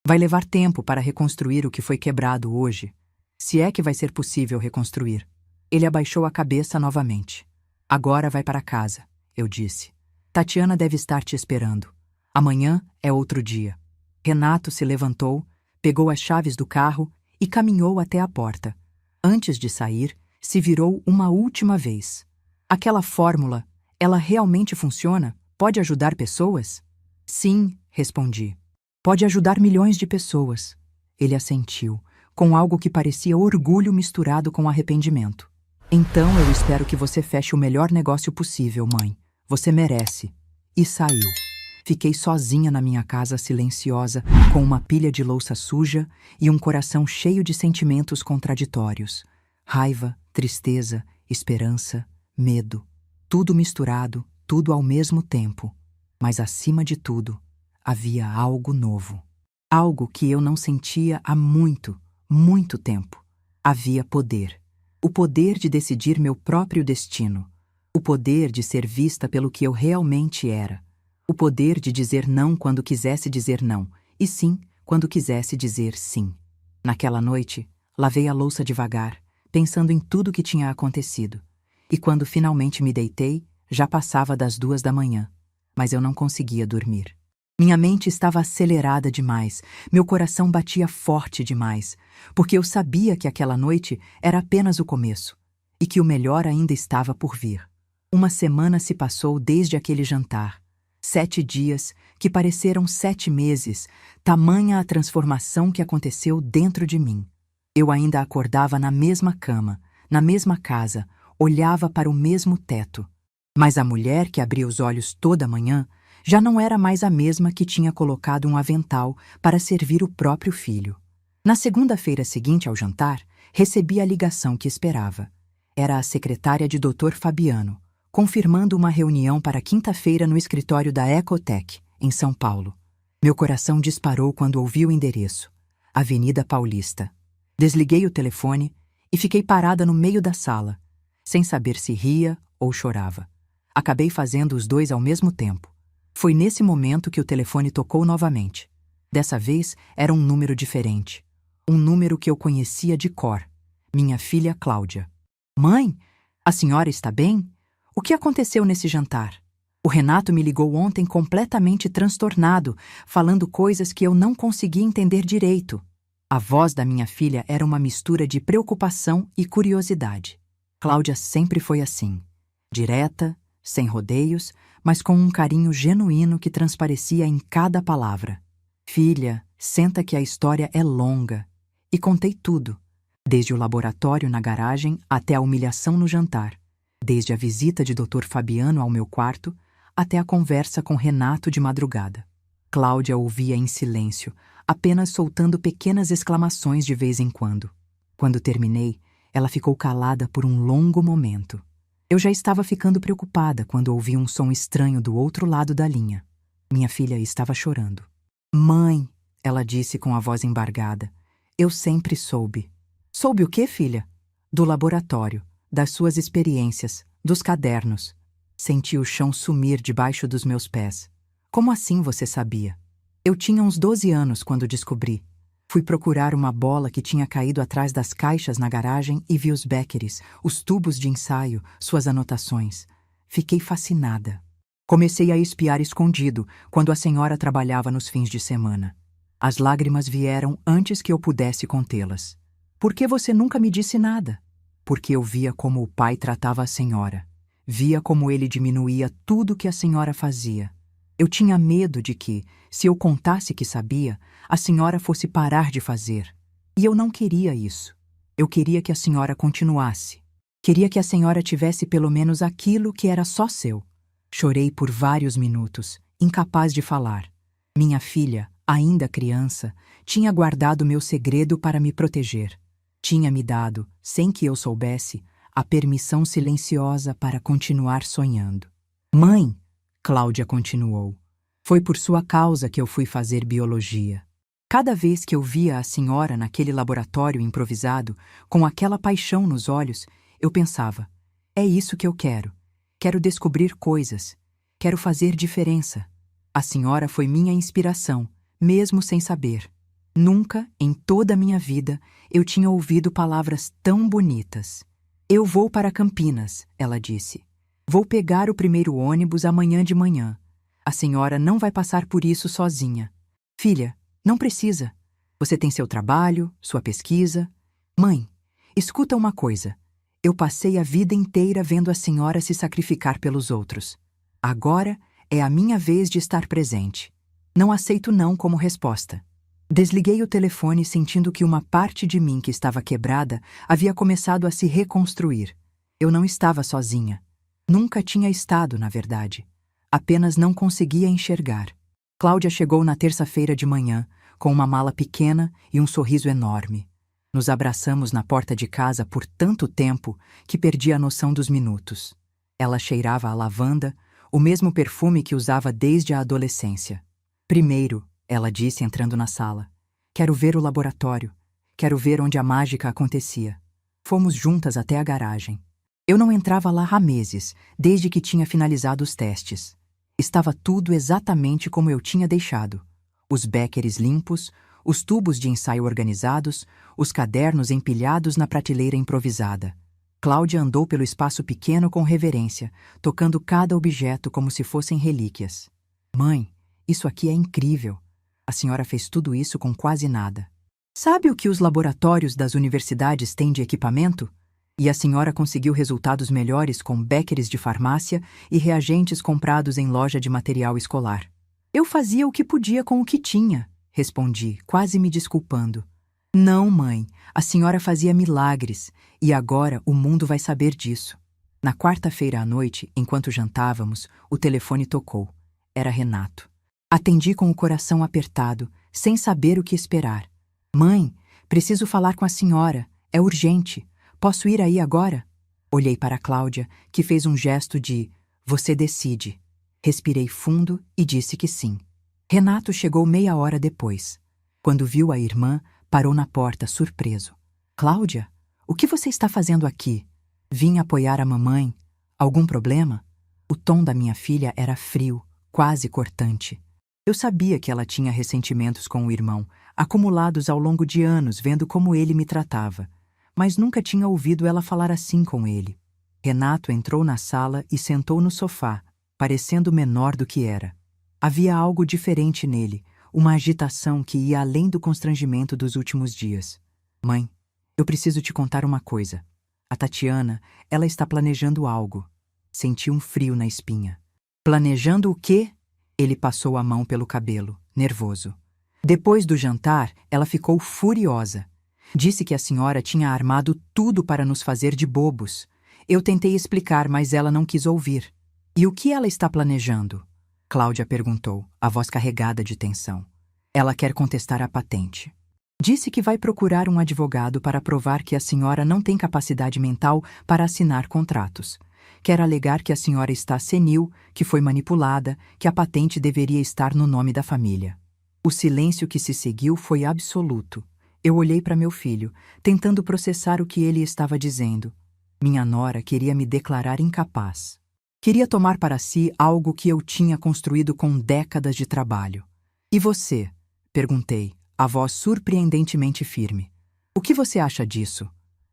Vai levar tempo para reconstruir o que foi quebrado hoje, se é que vai ser possível reconstruir. Ele abaixou a cabeça novamente. Agora vai para casa, eu disse. Tatiana deve estar te esperando. Amanhã é outro dia. Renato se levantou, pegou as chaves do carro e caminhou até a porta. Antes de sair, se virou uma última vez. Aquela fórmula, ela realmente funciona? Pode ajudar pessoas? Sim, respondi. Pode ajudar milhões de pessoas. Ele assentiu, com algo que parecia orgulho misturado com arrependimento. Então eu espero que você feche o melhor negócio possível, mãe. Você merece. E saiu. Fiquei sozinha na minha casa silenciosa, com uma pilha de louça suja e um coração cheio de sentimentos contraditórios. Raiva, tristeza, esperança, medo. Tudo misturado, tudo ao mesmo tempo. Mas acima de tudo, havia algo novo. Algo que eu não sentia há muito, muito tempo. Havia poder. O poder de decidir meu próprio destino. O poder de ser vista pelo que eu realmente era. O poder de dizer não quando quisesse dizer não, e sim quando quisesse dizer sim. Naquela noite, lavei a louça devagar, pensando em tudo que tinha acontecido. E quando finalmente me deitei, já passava das 2 da manhã. Mas eu não conseguia dormir. Minha mente estava acelerada demais, meu coração batia forte demais, porque eu sabia que aquela noite era apenas o começo, e que o melhor ainda estava por vir. Uma semana se passou desde aquele jantar. 7 dias, que pareceram 7 meses, tamanha a transformação que aconteceu dentro de mim. Eu ainda acordava na mesma cama, na mesma casa, olhava para o mesmo teto. Mas a mulher que abria os olhos toda manhã já não era mais a mesma que tinha colocado um avental para servir o próprio filho. Na segunda-feira seguinte ao jantar, recebi a ligação que esperava. Era a secretária de Dr. Fabiano, confirmando uma reunião para quinta-feira no escritório da Ecotec, em São Paulo. Meu coração disparou quando ouvi o endereço. Avenida Paulista. Desliguei o telefone e fiquei parada no meio da sala, sem saber se ria ou chorava. Acabei fazendo os dois ao mesmo tempo. Foi nesse momento que o telefone tocou novamente. Dessa vez era um número diferente. Um número que eu conhecia de cor. Minha filha Cláudia. Mãe, a senhora está bem? O que aconteceu nesse jantar? O Renato me ligou ontem completamente transtornado, falando coisas que eu não conseguia entender direito. A voz da minha filha era uma mistura de preocupação e curiosidade. Cláudia sempre foi assim, direta, sem rodeios, mas com um carinho genuíno que transparecia em cada palavra. Filha, senta que a história é longa. E contei tudo, desde o laboratório na garagem até a humilhação no jantar, desde a visita de Dr. Fabiano ao meu quarto até a conversa com Renato de madrugada. Cláudia ouvia em silêncio, apenas soltando pequenas exclamações de vez em quando. Quando terminei, ela ficou calada por um longo momento. Eu já estava ficando preocupada quando ouvi um som estranho do outro lado da linha. Minha filha estava chorando. Mãe, ela disse com a voz embargada, eu sempre soube. Soube o quê, filha? Do laboratório, das suas experiências, dos cadernos. Senti o chão sumir debaixo dos meus pés. Como assim você sabia? Eu tinha uns 12 anos quando descobri. Fui procurar uma bola que tinha caído atrás das caixas na garagem e vi os Beckeres, os tubos de ensaio, suas anotações. Fiquei fascinada. Comecei a espiar escondido quando a senhora trabalhava nos fins de semana. As lágrimas vieram antes que eu pudesse contê-las. Por que você nunca me disse nada? Porque eu via como o pai tratava a senhora. Via como ele diminuía tudo que a senhora fazia. Eu tinha medo de que, se eu contasse que sabia, a senhora fosse parar de fazer. E eu não queria isso. Eu queria que a senhora continuasse. Queria que a senhora tivesse pelo menos aquilo que era só seu. Chorei por vários minutos, incapaz de falar. Minha filha, ainda criança, tinha guardado meu segredo para me proteger. Tinha me dado, sem que eu soubesse, a permissão silenciosa para continuar sonhando. Mãe, Cláudia continuou, foi por sua causa que eu fui fazer biologia. Cada vez que eu via a senhora naquele laboratório improvisado, com aquela paixão nos olhos, eu pensava, é isso que eu quero. Quero descobrir coisas. Quero fazer diferença. A senhora foi minha inspiração, mesmo sem saber. Nunca, em toda a minha vida, eu tinha ouvido palavras tão bonitas. Eu vou para Campinas, ela disse. Vou pegar o primeiro ônibus amanhã de manhã. A senhora não vai passar por isso sozinha. Filha, não precisa. Você tem seu trabalho, sua pesquisa. Mãe, escuta uma coisa. Eu passei a vida inteira vendo a senhora se sacrificar pelos outros. Agora é a minha vez de estar presente. Não aceito não como resposta. Desliguei o telefone sentindo que uma parte de mim que estava quebrada havia começado a se reconstruir. Eu não estava sozinha. Nunca tinha estado, na verdade. Apenas não conseguia enxergar. Cláudia chegou na terça-feira de manhã, com uma mala pequena e um sorriso enorme. Nos abraçamos na porta de casa por tanto tempo que perdi a noção dos minutos. Ela cheirava a lavanda, o mesmo perfume que usava desde a adolescência. Primeiro, ela disse entrando na sala, quero ver o laboratório. Quero ver onde a mágica acontecia. Fomos juntas até a garagem. Eu não entrava lá há meses, desde que tinha finalizado os testes. Estava tudo exatamente como eu tinha deixado. Os Beckeres limpos, os tubos de ensaio organizados, os cadernos empilhados na prateleira improvisada. Cláudia andou pelo espaço pequeno com reverência, tocando cada objeto como se fossem relíquias. Mãe, isso aqui é incrível. A senhora fez tudo isso com quase nada. Sabe o que os laboratórios das universidades têm de equipamento? E a senhora conseguiu resultados melhores com Beckeres de farmácia e reagentes comprados em loja de material escolar. Eu fazia o que podia com o que tinha, respondi, quase me desculpando. Não, mãe, a senhora fazia milagres, e agora o mundo vai saber disso. Na quarta-feira à noite, enquanto jantávamos, o telefone tocou. Era Renato. Atendi com o coração apertado, sem saber o que esperar. Mãe, preciso falar com a senhora, é urgente. Posso ir aí agora? Olhei para Cláudia, que fez um gesto de você decide. Respirei fundo e disse que sim. Renato chegou meia hora depois. Quando viu a irmã, parou na porta, surpreso. Cláudia, o que você está fazendo aqui? Vim apoiar a mamãe. Algum problema? O tom da minha filha era frio, quase cortante. Eu sabia que ela tinha ressentimentos com o irmão, acumulados ao longo de anos vendo como ele me tratava, mas nunca tinha ouvido ela falar assim com ele. Renato entrou na sala e sentou no sofá, parecendo menor do que era. Havia algo diferente nele, uma agitação que ia além do constrangimento dos últimos dias. Mãe, eu preciso te contar uma coisa. A Tatiana, ela está planejando algo. Senti um frio na espinha. Planejando o quê? Ele passou a mão pelo cabelo, nervoso. Depois do jantar, ela ficou furiosa. Disse que a senhora tinha armado tudo para nos fazer de bobos. Eu tentei explicar, mas ela não quis ouvir. E o que ela está planejando? Cláudia perguntou, a voz carregada de tensão. Ela quer contestar a patente. Disse que vai procurar um advogado para provar que a senhora não tem capacidade mental para assinar contratos. Quer alegar que a senhora está senil, que foi manipulada, que a patente deveria estar no nome da família. O silêncio que se seguiu foi absoluto. Eu olhei para meu filho, tentando processar o que ele estava dizendo. Minha nora queria me declarar incapaz. Queria tomar para si algo que eu tinha construído com décadas de trabalho. E você? Perguntei, a voz surpreendentemente firme. O que você acha disso?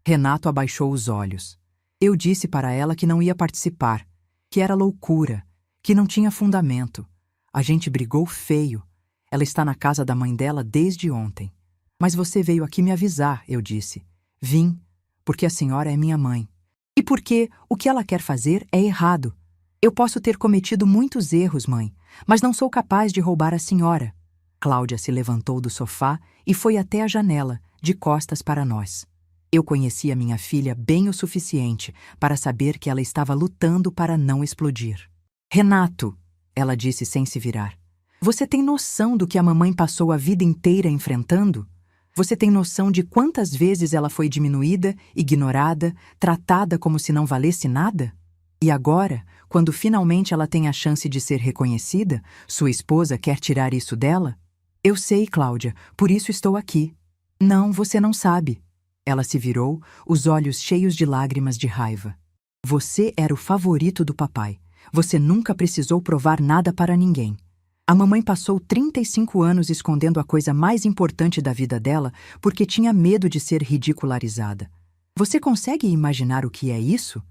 Renato abaixou os olhos. Eu disse para ela que não ia participar, que era loucura, que não tinha fundamento. A gente brigou feio. Ela está na casa da mãe dela desde ontem. Mas você veio aqui me avisar, eu disse. Vim, porque a senhora é minha mãe. E porque o que ela quer fazer é errado. Eu posso ter cometido muitos erros, mãe, mas não sou capaz de roubar a senhora. Cláudia se levantou do sofá e foi até a janela, de costas para nós. Eu conhecia minha filha bem o suficiente para saber que ela estava lutando para não explodir. Renato, ela disse sem se virar, você tem noção do que a mamãe passou a vida inteira enfrentando? Você tem noção de quantas vezes ela foi diminuída, ignorada, tratada como se não valesse nada? E agora, quando finalmente ela tem a chance de ser reconhecida, sua esposa quer tirar isso dela? Eu sei, Cláudia, por isso estou aqui. Não, você não sabe. Ela se virou, os olhos cheios de lágrimas de raiva. Você era o favorito do papai. Você nunca precisou provar nada para ninguém. A mamãe passou 35 anos escondendo a coisa mais importante da vida dela porque tinha medo de ser ridicularizada. Você consegue imaginar o que é isso?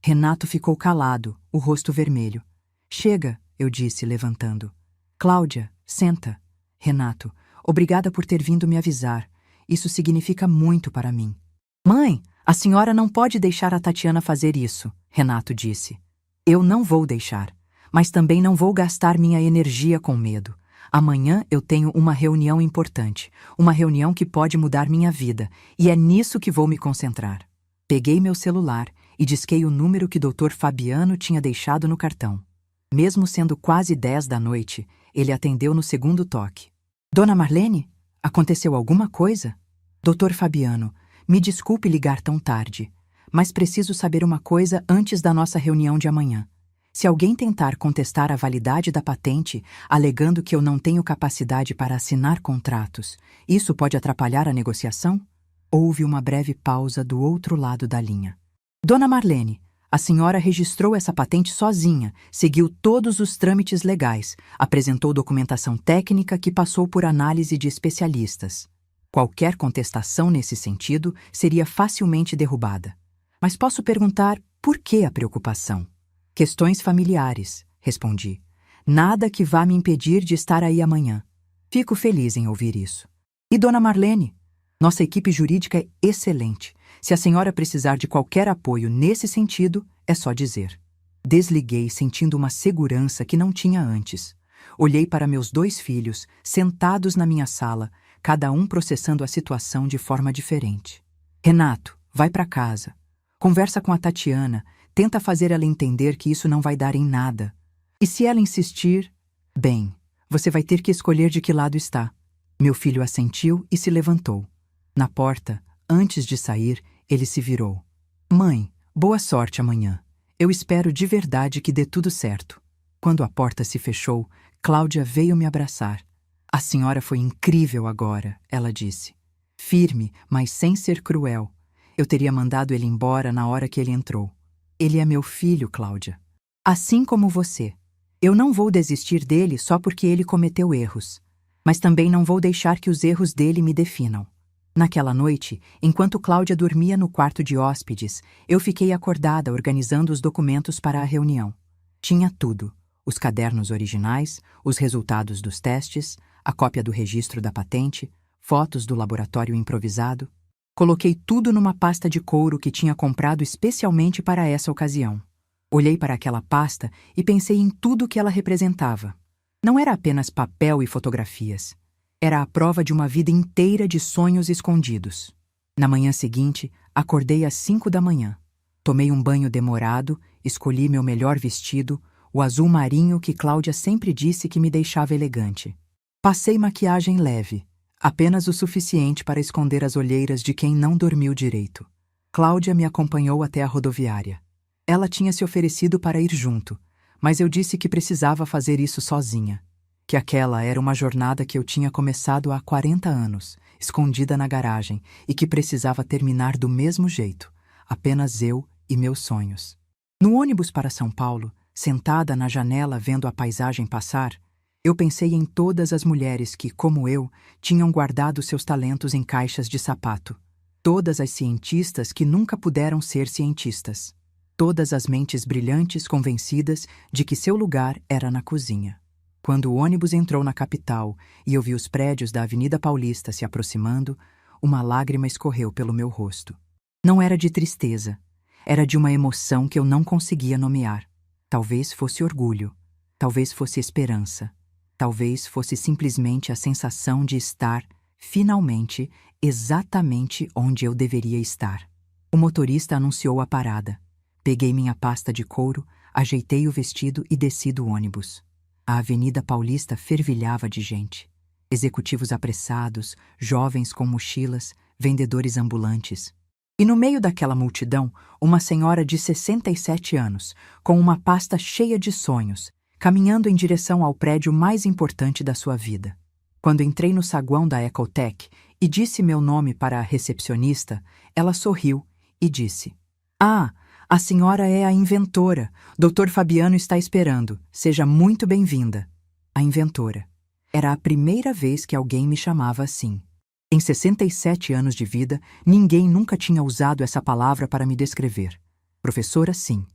Renato ficou calado, o rosto vermelho. Chega, eu disse, levantando. Cláudia, senta. Renato, obrigada por ter vindo me avisar. Isso significa muito para mim. Mãe, a senhora não pode deixar a Tatiana fazer isso, Renato disse. Eu não vou deixar, mas também não vou gastar minha energia com medo. Amanhã eu tenho uma reunião importante, uma reunião que pode mudar minha vida, e é nisso que vou me concentrar. Peguei meu celular e disquei o número que Dr. Fabiano tinha deixado no cartão. Mesmo sendo quase 10 da noite, ele atendeu no segundo toque. Dona Marlene? Aconteceu alguma coisa? Dr. Fabiano, me desculpe ligar tão tarde, mas preciso saber uma coisa antes da nossa reunião de amanhã. Se alguém tentar contestar a validade da patente, alegando que eu não tenho capacidade para assinar contratos, isso pode atrapalhar a negociação? Houve uma breve pausa do outro lado da linha. Dona Marlene, a senhora registrou essa patente sozinha, seguiu todos os trâmites legais, apresentou documentação técnica que passou por análise de especialistas. Qualquer contestação nesse sentido seria facilmente derrubada. Mas posso perguntar por que a preocupação? Questões familiares, respondi. Nada que vá me impedir de estar aí amanhã. Fico feliz em ouvir isso. E Dona Marlene? Nossa equipe jurídica é excelente. Se a senhora precisar de qualquer apoio nesse sentido, é só dizer. Desliguei sentindo uma segurança que não tinha antes. Olhei para meus 2 filhos, sentados na minha sala, cada um processando a situação de forma diferente. Renato, vai para casa. Conversa com a Tatiana, tenta fazer ela entender que isso não vai dar em nada. E se ela insistir, bem, você vai ter que escolher de que lado está. Meu filho assentiu e se levantou. Na porta, antes de sair, ele se virou. Mãe, boa sorte amanhã. Eu espero de verdade que dê tudo certo. Quando a porta se fechou, Cláudia veio me abraçar. A senhora foi incrível agora, ela disse. Firme, mas sem ser cruel. Eu teria mandado ele embora na hora que ele entrou. Ele é meu filho, Cláudia. Assim como você. Eu não vou desistir dele só porque ele cometeu erros. Mas também não vou deixar que os erros dele me definam. Naquela noite, enquanto Cláudia dormia no quarto de hóspedes, eu fiquei acordada organizando os documentos para a reunião. Tinha tudo: os cadernos originais, os resultados dos testes, a cópia do registro da patente, fotos do laboratório improvisado. Coloquei tudo numa pasta de couro que tinha comprado especialmente para essa ocasião. Olhei para aquela pasta e pensei em tudo que ela representava. Não era apenas papel e fotografias. Era a prova de uma vida inteira de sonhos escondidos. Na manhã seguinte, acordei às 5 da manhã. Tomei um banho demorado, escolhi meu melhor vestido, o azul marinho que Cláudia sempre disse que me deixava elegante. Passei maquiagem leve, apenas o suficiente para esconder as olheiras de quem não dormiu direito. Cláudia me acompanhou até a rodoviária. Ela tinha se oferecido para ir junto, mas eu disse que precisava fazer isso sozinha. Que aquela era uma jornada que eu tinha começado há 40 anos, escondida na garagem, e que precisava terminar do mesmo jeito, apenas eu e meus sonhos. No ônibus para São Paulo, sentada na janela vendo a paisagem passar, eu pensei em todas as mulheres que, como eu, tinham guardado seus talentos em caixas de sapato. Todas as cientistas que nunca puderam ser cientistas. Todas as mentes brilhantes convencidas de que seu lugar era na cozinha. Quando o ônibus entrou na capital e eu vi os prédios da Avenida Paulista se aproximando, uma lágrima escorreu pelo meu rosto. Não era de tristeza, era de uma emoção que eu não conseguia nomear. Talvez fosse orgulho, talvez fosse esperança, talvez fosse simplesmente a sensação de estar, finalmente, exatamente onde eu deveria estar. O motorista anunciou a parada. Peguei minha pasta de couro, ajeitei o vestido e desci do ônibus. A Avenida Paulista fervilhava de gente. Executivos apressados, jovens com mochilas, vendedores ambulantes. E no meio daquela multidão, uma senhora de 67 anos, com uma pasta cheia de sonhos, caminhando em direção ao prédio mais importante da sua vida. Quando entrei no saguão da Ecotech e disse meu nome para a recepcionista, ela sorriu e disse: "Ah, a senhora é a inventora. Dr. Fabiano está esperando. Seja muito bem-vinda." A inventora. Era a primeira vez que alguém me chamava assim. Em 67 anos de vida, ninguém nunca tinha usado essa palavra para me descrever. Professora, sim.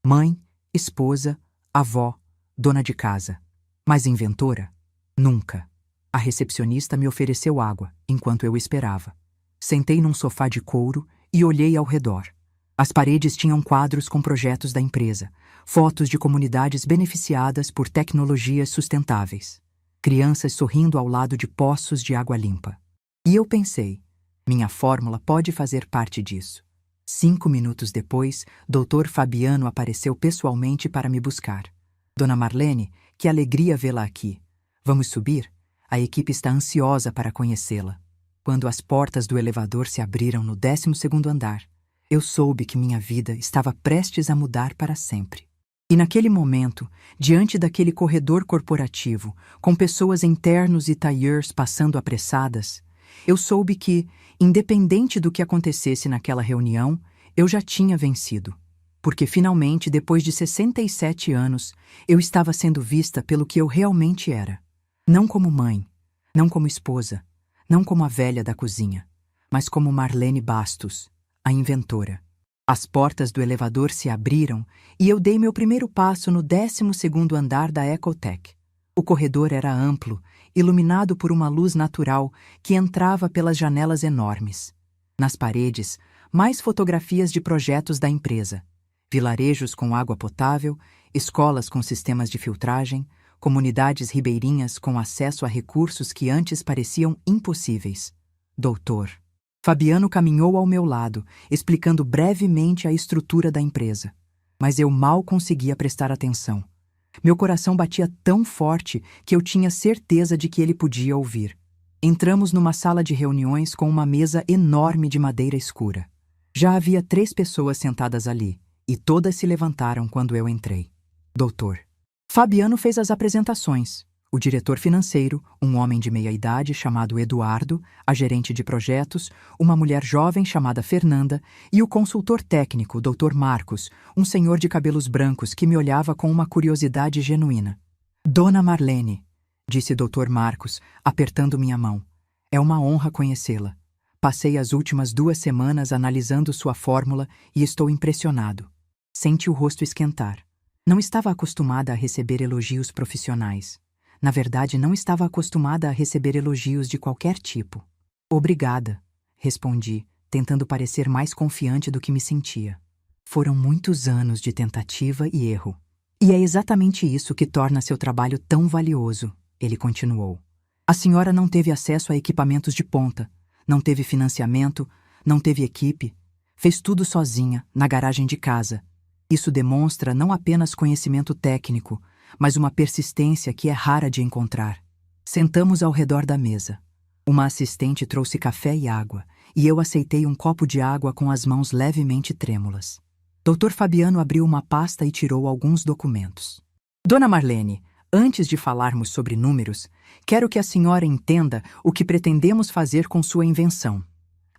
Mãe, esposa, avó, dona de casa. Mas inventora? Nunca. A recepcionista me ofereceu água, enquanto eu esperava. Sentei num sofá de couro e olhei ao redor. As paredes tinham quadros com projetos da empresa, fotos de comunidades beneficiadas por tecnologias sustentáveis, crianças sorrindo ao lado de poços de água limpa. E eu pensei, minha fórmula pode fazer parte disso. 5 minutos depois, Dr. Fabiano apareceu pessoalmente para me buscar. Dona Marlene, que alegria vê-la aqui. Vamos subir? A equipe está ansiosa para conhecê-la. Quando as portas do elevador se abriram no 12º andar, eu soube que minha vida estava prestes a mudar para sempre. E naquele momento, diante daquele corredor corporativo, com pessoas em ternos e tailleurs passando apressadas, eu soube que, independente do que acontecesse naquela reunião, eu já tinha vencido. Porque finalmente, depois de 67 anos, eu estava sendo vista pelo que eu realmente era. Não como mãe, não como esposa, não como a velha da cozinha, mas como Marlene Bastos, a inventora. As portas do elevador se abriram e eu dei meu primeiro passo no 12º andar da Ecotech. O corredor era amplo, iluminado por uma luz natural que entrava pelas janelas enormes. Nas paredes, mais fotografias de projetos da empresa. Vilarejos com água potável, escolas com sistemas de filtragem, comunidades ribeirinhas com acesso a recursos que antes pareciam impossíveis. Doutor. Fabiano caminhou ao meu lado, explicando brevemente a estrutura da empresa. Mas eu mal conseguia prestar atenção. Meu coração batia tão forte que eu tinha certeza de que ele podia ouvir. Entramos numa sala de reuniões com uma mesa enorme de madeira escura. Já havia 3 pessoas sentadas ali, e todas se levantaram quando eu entrei. Doutor. Fabiano fez as apresentações. O diretor financeiro, um homem de meia-idade chamado Eduardo, a gerente de projetos, uma mulher jovem chamada Fernanda e o consultor técnico, Dr. Marcos, um senhor de cabelos brancos que me olhava com uma curiosidade genuína. Dona Marlene, disse Dr. Marcos, apertando minha mão. É uma honra conhecê-la. Passei as últimas 2 semanas analisando sua fórmula e estou impressionado. Senti o rosto esquentar. Não estava acostumada a receber elogios profissionais. Na verdade, não estava acostumada a receber elogios de qualquer tipo. Obrigada, respondi, tentando parecer mais confiante do que me sentia. Foram muitos anos de tentativa e erro. E é exatamente isso que torna seu trabalho tão valioso, ele continuou. A senhora não teve acesso a equipamentos de ponta, não teve financiamento, não teve equipe, fez tudo sozinha, na garagem de casa. Isso demonstra não apenas conhecimento técnico, mas uma persistência que é rara de encontrar. Sentamos ao redor da mesa. Uma assistente trouxe café e água, e eu aceitei um copo de água com as mãos levemente trêmulas. Dr. Fabiano abriu uma pasta e tirou alguns documentos. Dona Marlene, antes de falarmos sobre números, quero que a senhora entenda o que pretendemos fazer com sua invenção.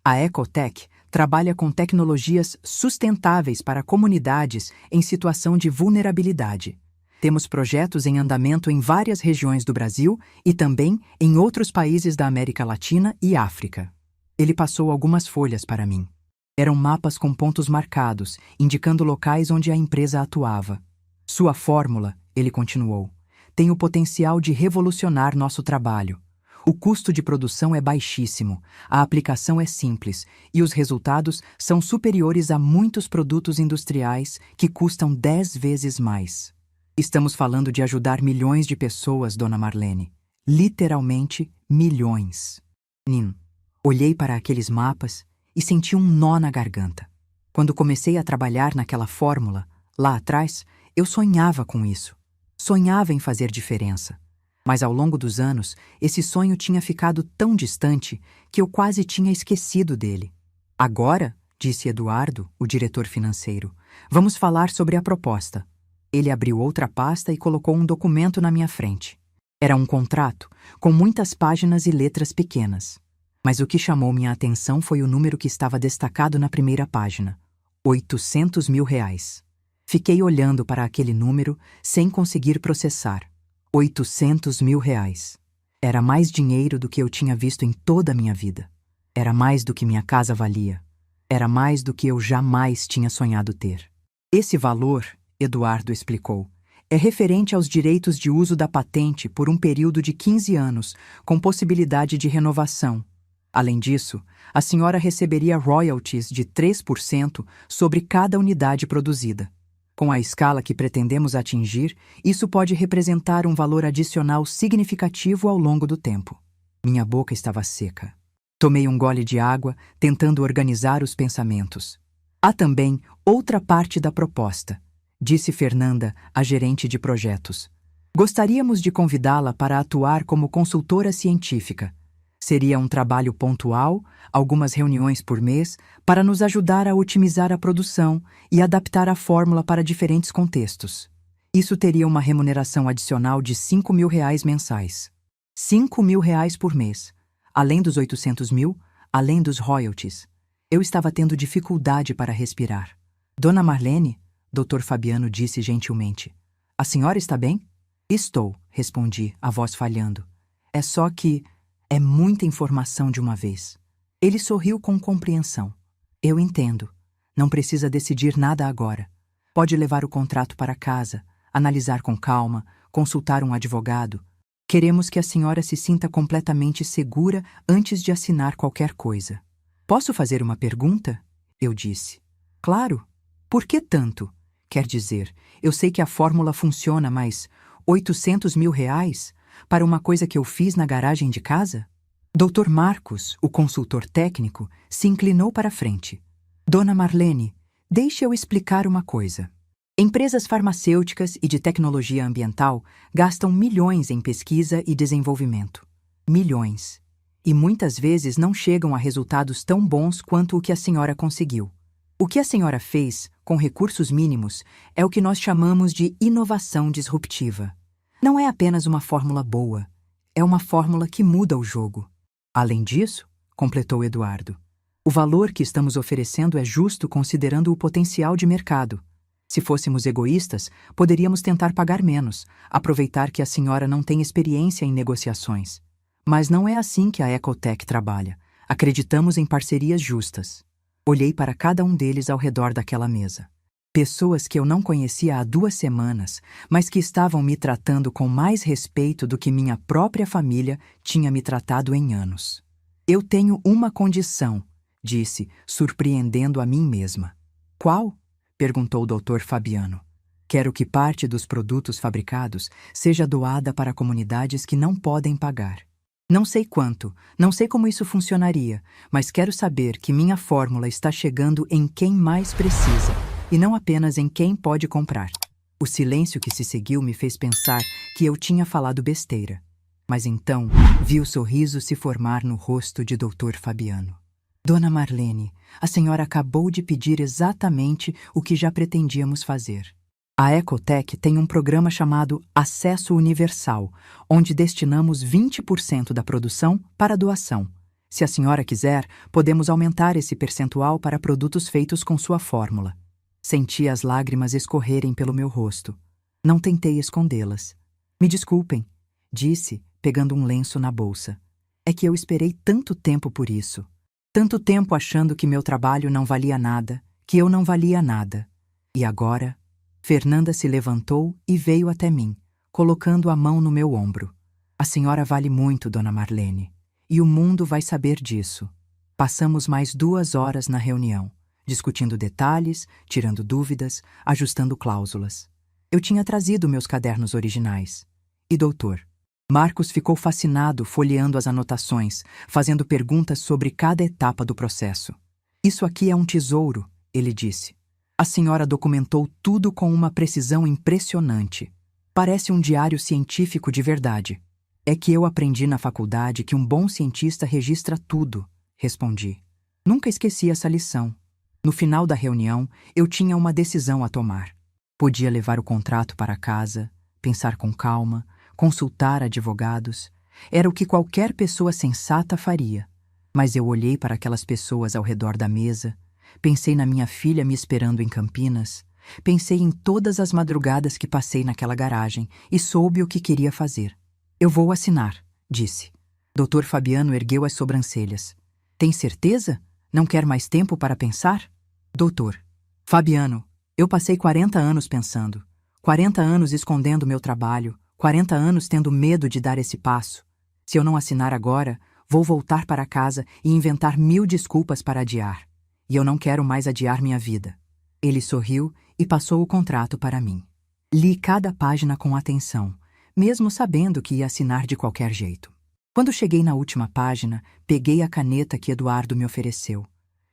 A Ecotec trabalha com tecnologias sustentáveis para comunidades em situação de vulnerabilidade. Temos projetos em andamento em várias regiões do Brasil e também em outros países da América Latina e África. Ele passou algumas folhas para mim. Eram mapas com pontos marcados, indicando locais onde a empresa atuava. Sua fórmula, ele continuou, tem o potencial de revolucionar nosso trabalho. O custo de produção é baixíssimo, a aplicação é simples e os resultados são superiores a muitos produtos industriais que custam 10 vezes mais. Estamos falando de ajudar milhões de pessoas, Dona Marlene. Literalmente milhões. Olhei para aqueles mapas e senti um nó na garganta. Quando comecei a trabalhar naquela fórmula, lá atrás, eu sonhava com isso. Sonhava em fazer diferença. Mas ao longo dos anos, esse sonho tinha ficado tão distante que eu quase tinha esquecido dele. Agora, disse Eduardo, o diretor financeiro, vamos falar sobre a proposta. Ele abriu outra pasta e colocou um documento na minha frente. Era um contrato, com muitas páginas e letras pequenas. Mas o que chamou minha atenção foi o número que estava destacado na primeira página. R$800 mil. Fiquei olhando para aquele número sem conseguir processar. R$800 mil. Era mais dinheiro do que eu tinha visto em toda a minha vida. Era mais do que minha casa valia. Era mais do que eu jamais tinha sonhado ter. Esse valor, Eduardo explicou, é referente aos direitos de uso da patente por um período de 15 anos, com possibilidade de renovação. Além disso, a senhora receberia royalties de 3% sobre cada unidade produzida. Com a escala que pretendemos atingir, isso pode representar um valor adicional significativo ao longo do tempo. Minha boca estava seca. Tomei um gole de água, tentando organizar os pensamentos. Há também outra parte da proposta, disse Fernanda, a gerente de projetos. Gostaríamos de convidá-la para atuar como consultora científica. Seria um trabalho pontual, algumas reuniões por mês, para nos ajudar a otimizar a produção e adaptar a fórmula para diferentes contextos. Isso teria uma remuneração adicional de R$5 mil mensais. R$5 mil por mês, além dos 800 mil, além dos royalties. Eu estava tendo dificuldade para respirar. Dona Marlene, Dr. Fabiano disse gentilmente. A senhora está bem? Estou, respondi, a voz falhando. É só que é muita informação de uma vez. Ele sorriu com compreensão. Eu entendo. Não precisa decidir nada agora. Pode levar o contrato para casa, analisar com calma, consultar um advogado. Queremos que a senhora se sinta completamente segura antes de assinar qualquer coisa. Posso fazer uma pergunta? Eu disse. Claro. Por que tanto? Quer dizer, eu sei que a fórmula funciona, mas R$800 mil para uma coisa que eu fiz na garagem de casa? Dr. Marcos, o consultor técnico, se inclinou para a frente. Dona Marlene, deixe eu explicar uma coisa. Empresas farmacêuticas e de tecnologia ambiental gastam milhões em pesquisa e desenvolvimento. Milhões. E muitas vezes não chegam a resultados tão bons quanto o que a senhora conseguiu. O que a senhora fez, com recursos mínimos, é o que nós chamamos de inovação disruptiva. Não é apenas uma fórmula boa, é uma fórmula que muda o jogo. Além disso, completou Eduardo, o valor que estamos oferecendo é justo considerando o potencial de mercado. Se fôssemos egoístas, poderíamos tentar pagar menos, aproveitar que a senhora não tem experiência em negociações. Mas não é assim que a Ecotech trabalha. Acreditamos em parcerias justas. Olhei para cada um deles ao redor daquela mesa. Pessoas que eu não conhecia há 2 semanas, mas que estavam me tratando com mais respeito do que minha própria família tinha me tratado em anos. Eu tenho uma condição, disse, surpreendendo a mim mesma. Qual? Perguntou o Dr. Fabiano. Quero que parte dos produtos fabricados seja doada para comunidades que não podem pagar. Não sei quanto, não sei como isso funcionaria, mas quero saber que minha fórmula está chegando em quem mais precisa, e não apenas em quem pode comprar. O silêncio que se seguiu me fez pensar que eu tinha falado besteira. Mas então vi o sorriso se formar no rosto de Dr. Fabiano. Dona Marlene, a senhora acabou de pedir exatamente o que já pretendíamos fazer. A Ecotech tem um programa chamado Acesso Universal, onde destinamos 20% da produção para doação. Se a senhora quiser, podemos aumentar esse percentual para produtos feitos com sua fórmula. Senti as lágrimas escorrerem pelo meu rosto. Não tentei escondê-las. Me desculpem, disse, pegando um lenço na bolsa. É que eu esperei tanto tempo por isso. Tanto tempo achando que meu trabalho não valia nada, que eu não valia nada. E agora, Fernanda se levantou e veio até mim, colocando a mão no meu ombro. A senhora vale muito, Dona Marlene, e o mundo vai saber disso. Passamos mais 2 horas na reunião, discutindo detalhes, tirando dúvidas, ajustando cláusulas. Eu tinha trazido meus cadernos originais. E doutor? Marcos ficou fascinado folheando as anotações, fazendo perguntas sobre cada etapa do processo. Isso aqui é um tesouro, ele disse. A senhora documentou tudo com uma precisão impressionante. Parece um diário científico de verdade. É que eu aprendi na faculdade que um bom cientista registra tudo, respondi. Nunca esqueci essa lição. No final da reunião, eu tinha uma decisão a tomar. Podia levar o contrato para casa, pensar com calma, consultar advogados. Era o que qualquer pessoa sensata faria. Mas eu olhei para aquelas pessoas ao redor da mesa, pensei na minha filha me esperando em Campinas, pensei em todas as madrugadas que passei naquela garagem e soube o que queria fazer. Eu vou assinar, disse. Dr. Fabiano ergueu as sobrancelhas. Tem certeza? Não quer mais tempo para pensar? Doutor. Fabiano, eu passei 40 anos pensando. 40 anos escondendo meu trabalho. 40 anos tendo medo de dar esse passo. Se eu não assinar agora, vou voltar para casa e inventar 1000 desculpas para adiar. E eu não quero mais adiar minha vida. Ele sorriu e passou o contrato para mim. Li cada página com atenção, mesmo sabendo que ia assinar de qualquer jeito. Quando cheguei na última página, peguei a caneta que Eduardo me ofereceu.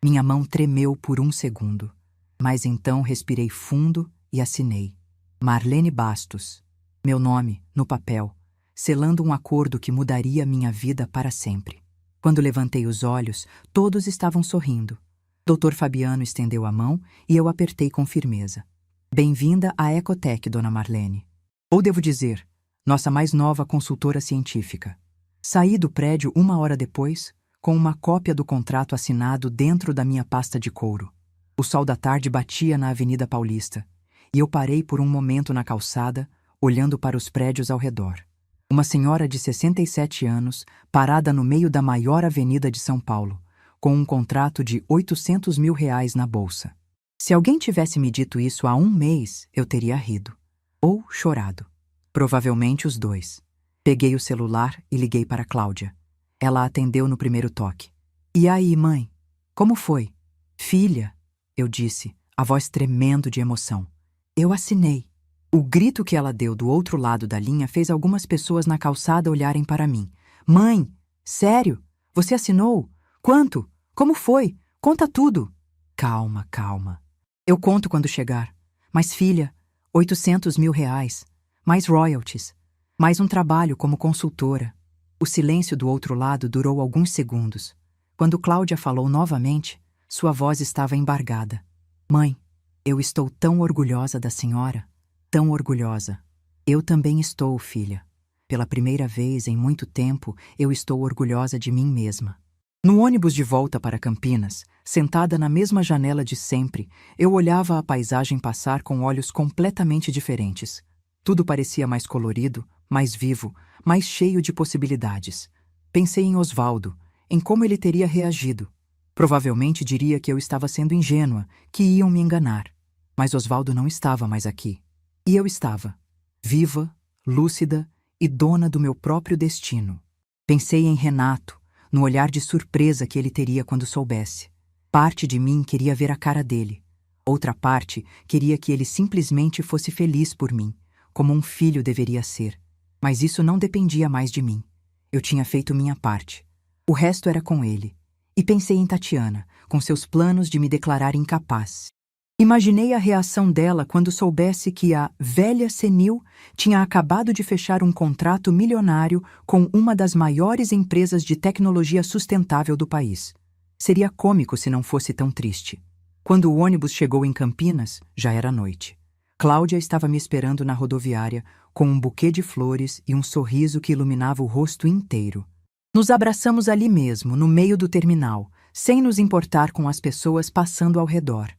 Minha mão tremeu por 1 segundo. Mas então respirei fundo e assinei. Marlene Bastos. Meu nome, no papel, selando um acordo que mudaria minha vida para sempre. Quando levantei os olhos, todos estavam sorrindo. Dr. Fabiano estendeu a mão e eu apertei com firmeza. Bem-vinda à Ecotech, Dona Marlene. Ou devo dizer, nossa mais nova consultora científica. Saí do prédio 1 hora depois, com uma cópia do contrato assinado dentro da minha pasta de couro. O sol da tarde batia na Avenida Paulista, e eu parei por um momento na calçada, olhando para os prédios ao redor. Uma senhora de 67 anos, parada no meio da maior avenida de São Paulo, com um contrato de R$800 mil na bolsa. Se alguém tivesse me dito isso há 1 mês, eu teria rido. Ou chorado. Provavelmente os dois. Peguei o celular e liguei para Cláudia. Ela atendeu no primeiro toque. E aí, mãe? Como foi? Filha, eu disse, a voz tremendo de emoção. Eu assinei. O grito que ela deu do outro lado da linha fez algumas pessoas na calçada olharem para mim. Mãe, sério? Você assinou? Quanto? Como foi? Conta tudo. Calma, calma. Eu conto quando chegar. Mas filha, R$800 mil, mais royalties, mais um trabalho como consultora. O silêncio do outro lado durou alguns segundos. Quando Cláudia falou novamente, sua voz estava embargada. Mãe, eu estou tão orgulhosa da senhora. Tão orgulhosa. Eu também estou, filha. Pela primeira vez em muito tempo, eu estou orgulhosa de mim mesma. No ônibus de volta para Campinas, sentada na mesma janela de sempre, eu olhava a paisagem passar com olhos completamente diferentes. Tudo parecia mais colorido, mais vivo, mais cheio de possibilidades. Pensei em Osvaldo, em como ele teria reagido. Provavelmente diria que eu estava sendo ingênua, que iam me enganar. Mas Osvaldo não estava mais aqui. E eu estava, viva, lúcida e dona do meu próprio destino. Pensei em Renato, no olhar de surpresa que ele teria quando soubesse. Parte de mim queria ver a cara dele. Outra parte queria que ele simplesmente fosse feliz por mim, como um filho deveria ser. Mas isso não dependia mais de mim. Eu tinha feito minha parte. O resto era com ele. E pensei em Tatiana, com seus planos de me declarar incapaz. Imaginei a reação dela quando soubesse que a velha senil tinha acabado de fechar um contrato milionário com uma das maiores empresas de tecnologia sustentável do país. Seria cômico se não fosse tão triste. Quando o ônibus chegou em Campinas, já era noite. Cláudia estava me esperando na rodoviária, com um buquê de flores e um sorriso que iluminava o rosto inteiro. Nos abraçamos ali mesmo, no meio do terminal, sem nos importar com as pessoas passando ao redor.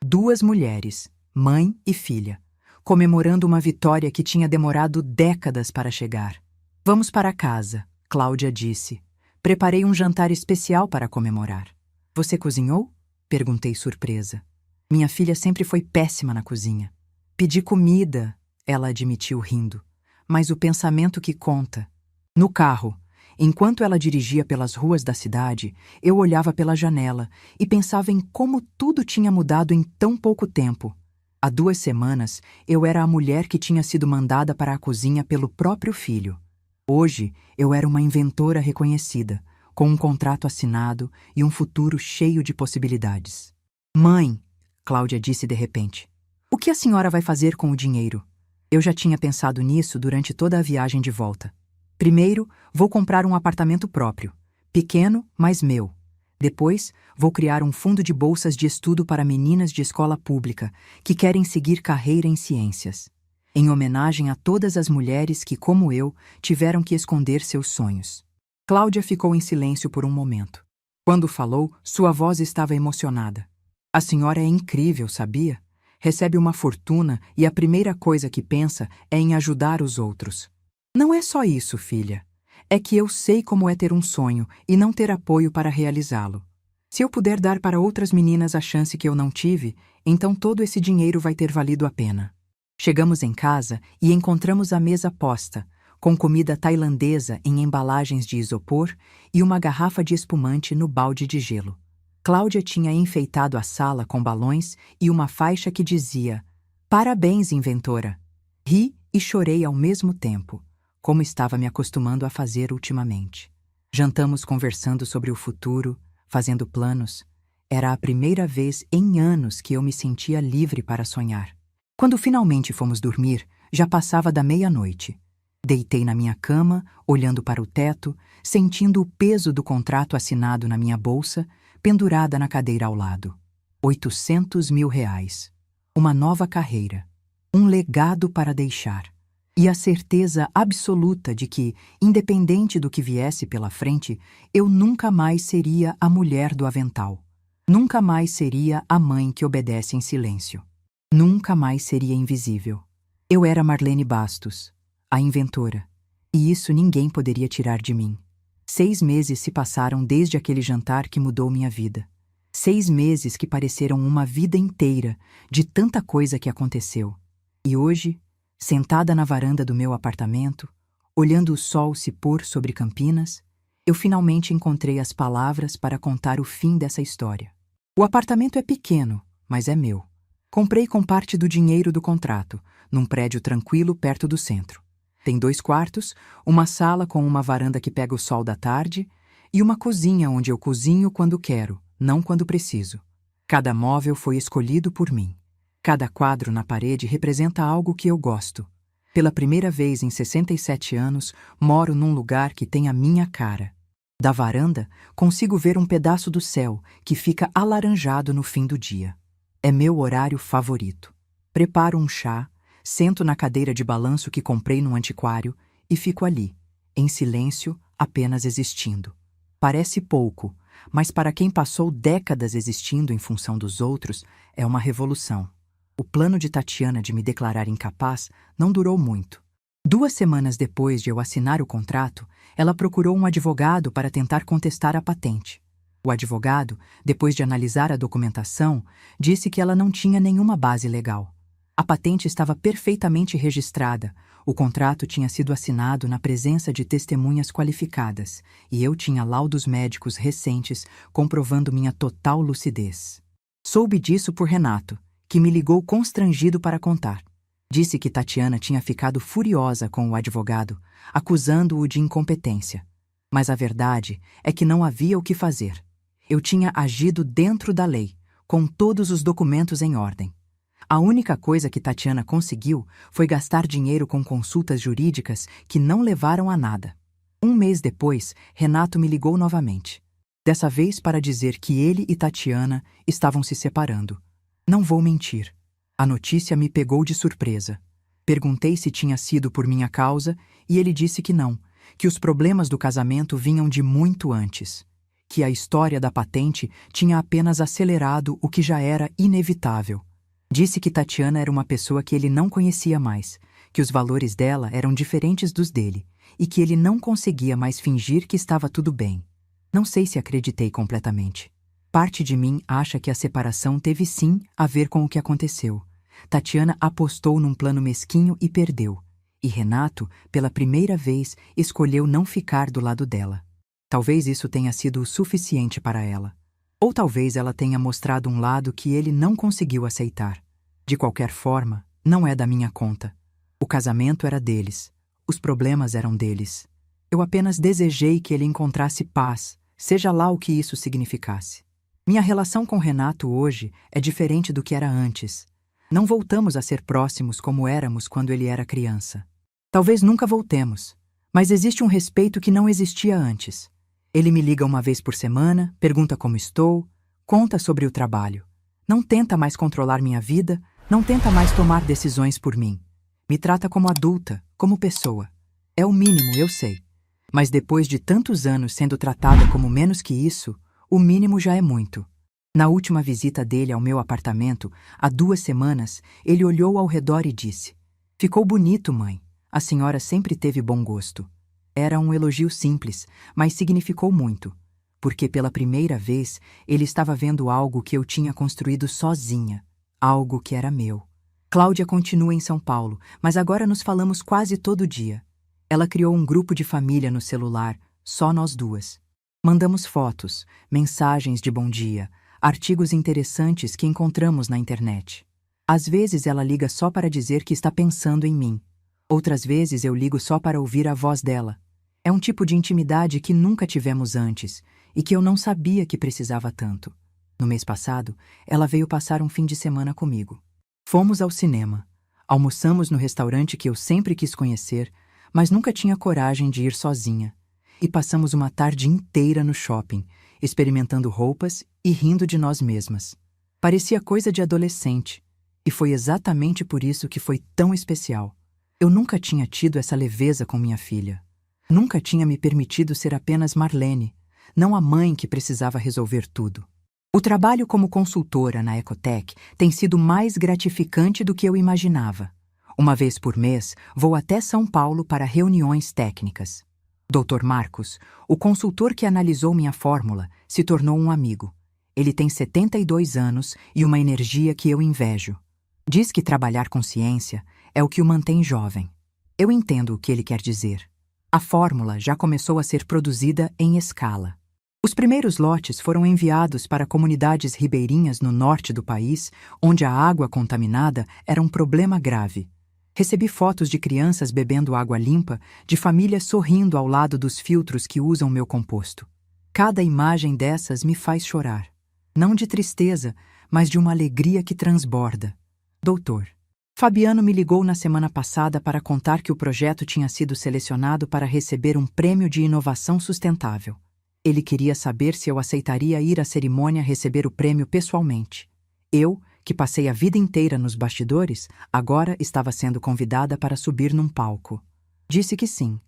Duas mulheres, mãe e filha, comemorando uma vitória que tinha demorado décadas para chegar. Vamos para casa, Cláudia disse. Preparei um jantar especial para comemorar. Você cozinhou? Perguntei surpresa. Minha filha sempre foi péssima na cozinha. Pedi comida, ela admitiu rindo. Mas o pensamento que conta. No carro, enquanto ela dirigia pelas ruas da cidade, eu olhava pela janela e pensava em como tudo tinha mudado em tão pouco tempo. Há 2 semanas, eu era a mulher que tinha sido mandada para a cozinha pelo próprio filho. Hoje, eu era uma inventora reconhecida, com um contrato assinado e um futuro cheio de possibilidades. Mãe, Cláudia disse de repente, o que a senhora vai fazer com o dinheiro? Eu já tinha pensado nisso durante toda a viagem de volta. Primeiro, vou comprar um apartamento próprio, pequeno, mas meu. Depois, vou criar um fundo de bolsas de estudo para meninas de escola pública que querem seguir carreira em ciências, em homenagem a todas as mulheres que, como eu, tiveram que esconder seus sonhos. Cláudia ficou em silêncio por um momento. Quando falou, sua voz estava emocionada. A senhora é incrível, sabia? Recebe uma fortuna e a primeira coisa que pensa é em ajudar os outros. Não é só isso, filha. É que eu sei como é ter um sonho e não ter apoio para realizá-lo. Se eu puder dar para outras meninas a chance que eu não tive, então todo esse dinheiro vai ter valido a pena. Chegamos em casa e encontramos a mesa posta, com comida tailandesa em embalagens de isopor e uma garrafa de espumante no balde de gelo. Cláudia tinha enfeitado a sala com balões e uma faixa que dizia: "Parabéns, inventora!" Ri e chorei ao mesmo tempo, como estava me acostumando a fazer ultimamente. Jantamos conversando sobre o futuro, fazendo planos. Era a primeira vez em anos que eu me sentia livre para sonhar. Quando finalmente fomos dormir, já passava da meia-noite. Deitei na minha cama, olhando para o teto, sentindo o peso do contrato assinado na minha bolsa, pendurada na cadeira ao lado. 800 mil reais. Uma nova carreira. Um legado para deixar. E a certeza absoluta de que, independente do que viesse pela frente, eu nunca mais seria a mulher do avental. Nunca mais seria a mãe que obedece em silêncio. Nunca mais seria invisível. Eu era Marlene Bastos, a inventora, e isso ninguém poderia tirar de mim. 6 meses se passaram desde aquele jantar que mudou minha vida. 6 meses que pareceram uma vida inteira de tanta coisa que aconteceu. E hoje, sentada na varanda do meu apartamento, olhando o sol se pôr sobre Campinas, eu finalmente encontrei as palavras para contar o fim dessa história. O apartamento é pequeno, mas é meu. Comprei com parte do dinheiro do contrato, num prédio tranquilo perto do centro. Tem 2 quartos, uma sala com uma varanda que pega o sol da tarde e uma cozinha onde eu cozinho quando quero, não quando preciso. Cada móvel foi escolhido por mim. Cada quadro na parede representa algo que eu gosto. Pela primeira vez em 67 anos, moro num lugar que tem a minha cara. Da varanda, consigo ver um pedaço do céu que fica alaranjado no fim do dia. É meu horário favorito. Preparo um chá, Sento na cadeira de balanço que comprei no antiquário e fico ali, em silêncio, apenas existindo. Parece pouco, mas para quem passou décadas existindo em função dos outros, é uma revolução. O plano de Tatiana de me declarar incapaz não durou muito. 2 semanas depois de eu assinar o contrato, ela procurou um advogado para tentar contestar a patente. O advogado, depois de analisar a documentação, disse que ela não tinha nenhuma base legal. A patente estava perfeitamente registrada, o contrato tinha sido assinado na presença de testemunhas qualificadas e eu tinha laudos médicos recentes comprovando minha total lucidez. Soube disso por Renato, que me ligou constrangido para contar. Disse que Tatiana tinha ficado furiosa com o advogado, acusando-o de incompetência. Mas a verdade é que não havia o que fazer. Eu tinha agido dentro da lei, com todos os documentos em ordem. A única coisa que Tatiana conseguiu foi gastar dinheiro com consultas jurídicas que não levaram a nada. 1 mês depois, Renato me ligou novamente. Dessa vez para dizer que ele e Tatiana estavam se separando. Não vou mentir. A notícia me pegou de surpresa. Perguntei se tinha sido por minha causa e ele disse que não, que os problemas do casamento vinham de muito antes, que a história da patente tinha apenas acelerado o que já era inevitável. Disse que Tatiana era uma pessoa que ele não conhecia mais, que os valores dela eram diferentes dos dele e que ele não conseguia mais fingir que estava tudo bem. Não sei se acreditei completamente. Parte de mim acha que a separação teve sim a ver com o que aconteceu. Tatiana apostou num plano mesquinho e perdeu. E Renato, pela primeira vez, escolheu não ficar do lado dela. Talvez isso tenha sido o suficiente para ela. Ou talvez ela tenha mostrado um lado que ele não conseguiu aceitar. De qualquer forma, não é da minha conta. O casamento era deles. Os problemas eram deles. Eu apenas desejei que ele encontrasse paz, seja lá o que isso significasse. Minha relação com Renato hoje é diferente do que era antes. Não voltamos a ser próximos como éramos quando ele era criança. Talvez nunca voltemos, mas existe um respeito que não existia antes. Ele me liga 1 vez por semana, pergunta como estou, conta sobre o trabalho. Não tenta mais controlar minha vida, não tenta mais tomar decisões por mim. Me trata como adulta, como pessoa. É o mínimo, eu sei. Mas depois de tantos anos sendo tratada como menos que isso, o mínimo já é muito. Na última visita dele ao meu apartamento, há 2 semanas, ele olhou ao redor e disse: "Ficou bonito, mãe. A senhora sempre teve bom gosto." Era um elogio simples, mas significou muito, porque pela primeira vez ele estava vendo algo que eu tinha construído sozinha, algo que era meu. Cláudia continua em São Paulo, mas agora nos falamos quase todo dia. Ela criou um grupo de família no celular, só nós 2. Mandamos fotos, mensagens de bom dia, artigos interessantes que encontramos na internet. Às vezes ela liga só para dizer que está pensando em mim. Outras vezes eu ligo só para ouvir a voz dela. É um tipo de intimidade que nunca tivemos antes e que eu não sabia que precisava tanto. No mês passado, ela veio passar um fim de semana comigo. Fomos ao cinema. Almoçamos no restaurante que eu sempre quis conhecer, mas nunca tinha coragem de ir sozinha. E passamos uma tarde inteira no shopping, experimentando roupas e rindo de nós mesmas. Parecia coisa de adolescente, e foi exatamente por isso que foi tão especial. Eu nunca tinha tido essa leveza com minha filha. Nunca tinha me permitido ser apenas Marlene, não a mãe que precisava resolver tudo. O trabalho como consultora na Ecotec tem sido mais gratificante do que eu imaginava. 1 vez por mês, vou até São Paulo para reuniões técnicas. Dr. Marcos, o consultor que analisou minha fórmula, se tornou um amigo. Ele tem 72 anos e uma energia que eu invejo. Diz que trabalhar com ciência é o que o mantém jovem. Eu entendo o que ele quer dizer. A fórmula já começou a ser produzida em escala. Os primeiros lotes foram enviados para comunidades ribeirinhas no norte do país, onde a água contaminada era um problema grave. Recebi fotos de crianças bebendo água limpa, de famílias sorrindo ao lado dos filtros que usam meu composto. Cada imagem dessas me faz chorar. Não de tristeza, mas de uma alegria que transborda. Doutor, Fabiano me ligou na semana passada para contar que o projeto tinha sido selecionado para receber um prêmio de inovação sustentável. Ele queria saber se eu aceitaria ir à cerimônia receber o prêmio pessoalmente. Eu, que passei a vida inteira nos bastidores, agora estava sendo convidada para subir num palco. Disse que sim.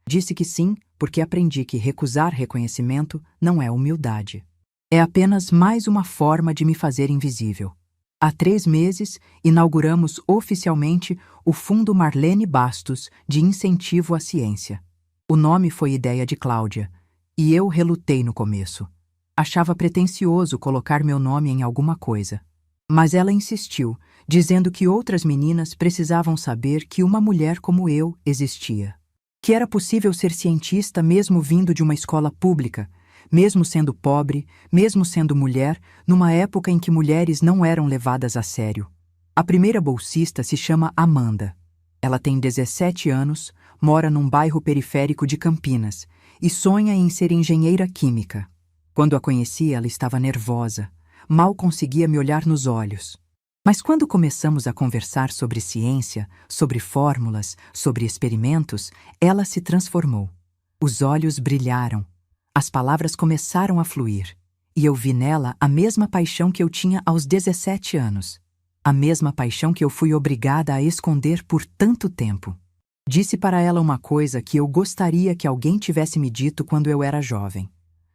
Disse que sim, porque aprendi que recusar reconhecimento não é humildade. É apenas mais uma forma de me fazer invisível. Há 3 meses, inauguramos oficialmente o Fundo Marlene Bastos de Incentivo à Ciência. O nome foi ideia de Cláudia, e eu relutei no começo. Achava pretensioso colocar meu nome em alguma coisa. Mas ela insistiu, dizendo que outras meninas precisavam saber que uma mulher como eu existia. Que era possível ser cientista mesmo vindo de uma escola pública, mesmo sendo pobre, mesmo sendo mulher, numa época em que mulheres não eram levadas a sério. A primeira bolsista se chama Amanda. Ela tem 17 anos, mora num bairro periférico de Campinas e sonha em ser engenheira química. Quando a conheci, ela estava nervosa. Mal conseguia me olhar nos olhos. Mas quando começamos a conversar sobre ciência, sobre fórmulas, sobre experimentos, ela se transformou. Os olhos brilharam. As palavras começaram a fluir. E eu vi nela a mesma paixão que eu tinha aos 17 anos. A mesma paixão que eu fui obrigada a esconder por tanto tempo. Disse para ela uma coisa que eu gostaria que alguém tivesse me dito quando eu era jovem.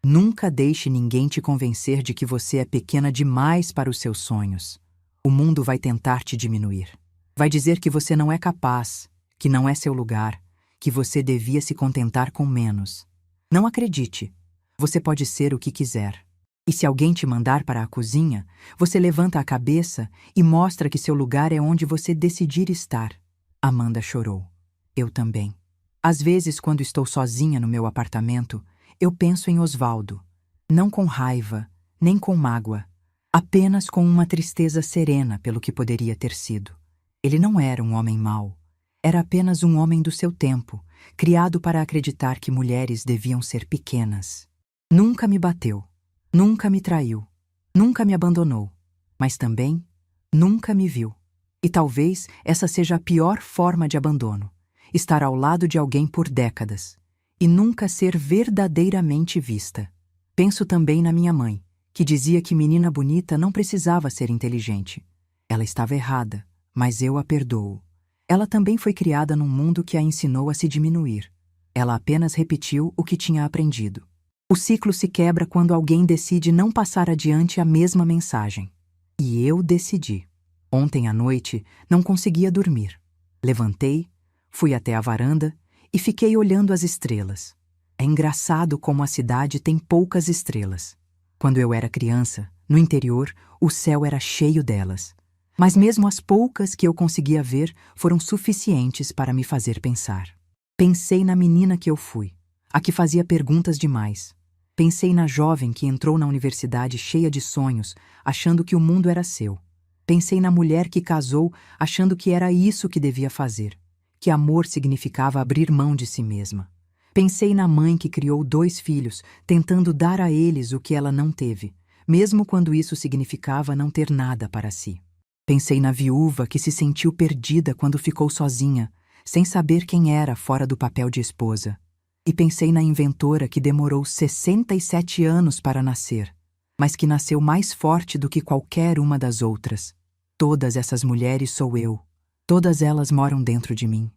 Nunca deixe ninguém te convencer de que você é pequena demais para os seus sonhos. O mundo vai tentar te diminuir. Vai dizer que você não é capaz, que não é seu lugar, que você devia se contentar com menos. Não acredite. Você pode ser o que quiser. E se alguém te mandar para a cozinha, você levanta a cabeça e mostra que seu lugar é onde você decidir estar. Amanda chorou. Eu também. Às vezes, quando estou sozinha no meu apartamento, eu penso em Osvaldo, não com raiva, nem com mágoa, apenas com uma tristeza serena pelo que poderia ter sido. Ele não era um homem mau, era apenas um homem do seu tempo, criado para acreditar que mulheres deviam ser pequenas. Nunca me bateu, nunca me traiu, nunca me abandonou, mas também nunca me viu. E talvez essa seja a pior forma de abandono, estar ao lado de alguém por décadas e nunca ser verdadeiramente vista. Penso também na minha mãe, que dizia que menina bonita não precisava ser inteligente. Ela estava errada, mas eu a perdoo. Ela também foi criada num mundo que a ensinou a se diminuir. Ela apenas repetiu o que tinha aprendido. O ciclo se quebra quando alguém decide não passar adiante a mesma mensagem. E eu decidi. Ontem à noite não conseguia dormir. Levantei, fui até a varanda e fiquei olhando as estrelas. É engraçado como a cidade tem poucas estrelas. Quando eu era criança, no interior, o céu era cheio delas. Mas mesmo as poucas que eu conseguia ver foram suficientes para me fazer pensar. Pensei na menina que eu fui, a que fazia perguntas demais. Pensei na jovem que entrou na universidade cheia de sonhos, achando que o mundo era seu. Pensei na mulher que casou, achando que era isso que devia fazer, que amor significava abrir mão de si mesma. Pensei na mãe que criou 2 filhos, tentando dar a eles o que ela não teve, mesmo quando isso significava não ter nada para si. Pensei na viúva que se sentiu perdida quando ficou sozinha, sem saber quem era fora do papel de esposa. E pensei na inventora que demorou 67 anos para nascer, mas que nasceu mais forte do que qualquer uma das outras. Todas essas mulheres sou eu. Todas elas moram dentro de mim.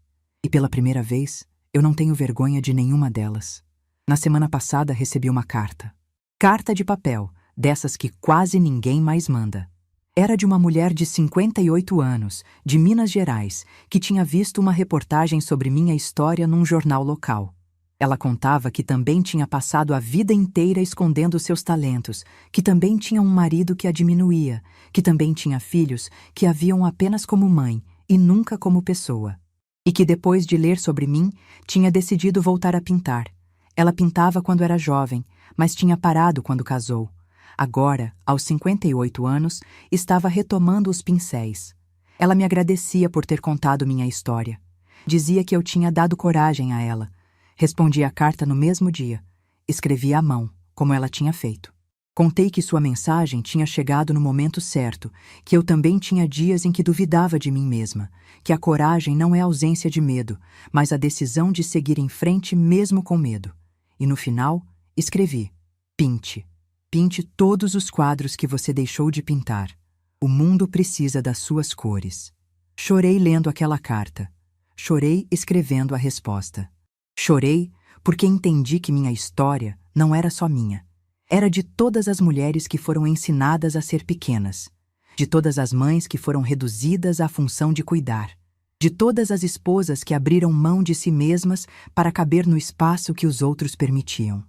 E pela primeira vez, eu não tenho vergonha de nenhuma delas. Na semana passada recebi uma carta. Carta de papel, dessas que quase ninguém mais manda. Era de uma mulher de 58 anos, de Minas Gerais, que tinha visto uma reportagem sobre minha história num jornal local. Ela contava que também tinha passado a vida inteira escondendo seus talentos, que também tinha um marido que a diminuía, que também tinha filhos que a viam apenas como mãe e nunca como pessoa. E que depois de ler sobre mim, tinha decidido voltar a pintar. Ela pintava quando era jovem, mas tinha parado quando casou. Agora, aos 58 anos, estava retomando os pincéis. Ela me agradecia por ter contado minha história. Dizia que eu tinha dado coragem a ela. Respondi a carta no mesmo dia. Escrevi à mão, como ela tinha feito. Contei que sua mensagem tinha chegado no momento certo, que eu também tinha dias em que duvidava de mim mesma, que a coragem não é ausência de medo, mas a decisão de seguir em frente mesmo com medo. E no final, escrevi: pinte. Pinte todos os quadros que você deixou de pintar. O mundo precisa das suas cores. Chorei lendo aquela carta. Chorei escrevendo a resposta. Chorei porque entendi que minha história não era só minha. Era de todas as mulheres que foram ensinadas a ser pequenas. De todas as mães que foram reduzidas à função de cuidar. De todas as esposas que abriram mão de si mesmas para caber no espaço que os outros permitiam.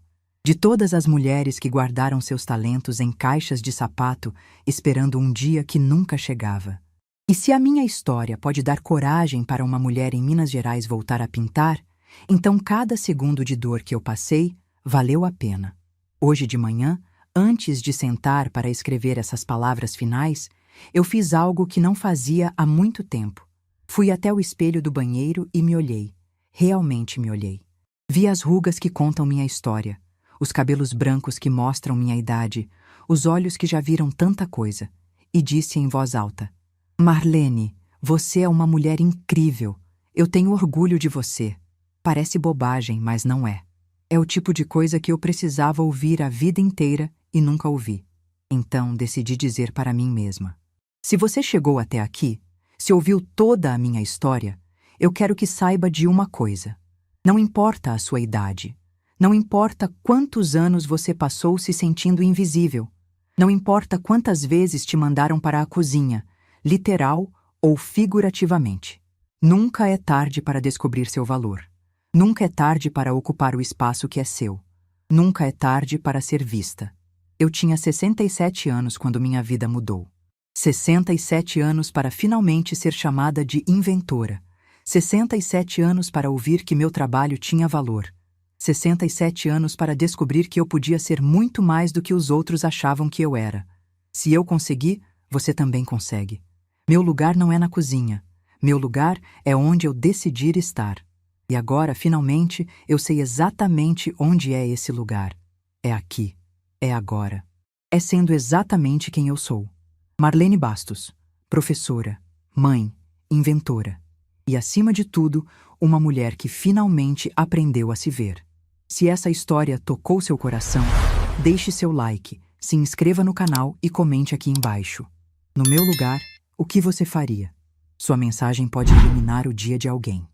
De todas as mulheres que guardaram seus talentos em caixas de sapato, esperando um dia que nunca chegava. E se a minha história pode dar coragem para uma mulher em Minas Gerais voltar a pintar, então cada segundo de dor que eu passei valeu a pena. Hoje de manhã, antes de sentar para escrever essas palavras finais, eu fiz algo que não fazia há muito tempo. Fui até o espelho do banheiro e me olhei. Realmente me olhei. Vi as rugas que contam minha história, os cabelos brancos que mostram minha idade, os olhos que já viram tanta coisa, e disse em voz alta: Marlene, você é uma mulher incrível. Eu tenho orgulho de você. Parece bobagem, mas não é. É o tipo de coisa que eu precisava ouvir a vida inteira e nunca ouvi. Então decidi dizer para mim mesma: se você chegou até aqui, se ouviu toda a minha história, eu quero que saiba de uma coisa. Não importa a sua idade. Não importa quantos anos você passou se sentindo invisível. Não importa quantas vezes te mandaram para a cozinha, literal ou figurativamente. Nunca é tarde para descobrir seu valor. Nunca é tarde para ocupar o espaço que é seu. Nunca é tarde para ser vista. Eu tinha 67 anos quando minha vida mudou. 67 anos para finalmente ser chamada de inventora. 67 anos para ouvir que meu trabalho tinha valor. 67 anos para descobrir que eu podia ser muito mais do que os outros achavam que eu era. Se eu consegui, você também consegue. Meu lugar não é na cozinha. Meu lugar é onde eu decidir estar. E agora, finalmente, eu sei exatamente onde é esse lugar. É aqui. É agora. É sendo exatamente quem eu sou. Marlene Bastos, professora, mãe, inventora. E, acima de tudo, uma mulher que finalmente aprendeu a se ver. Se essa história tocou seu coração, deixe seu like, se inscreva no canal e comente aqui embaixo. No meu lugar, o que você faria? Sua mensagem pode iluminar o dia de alguém.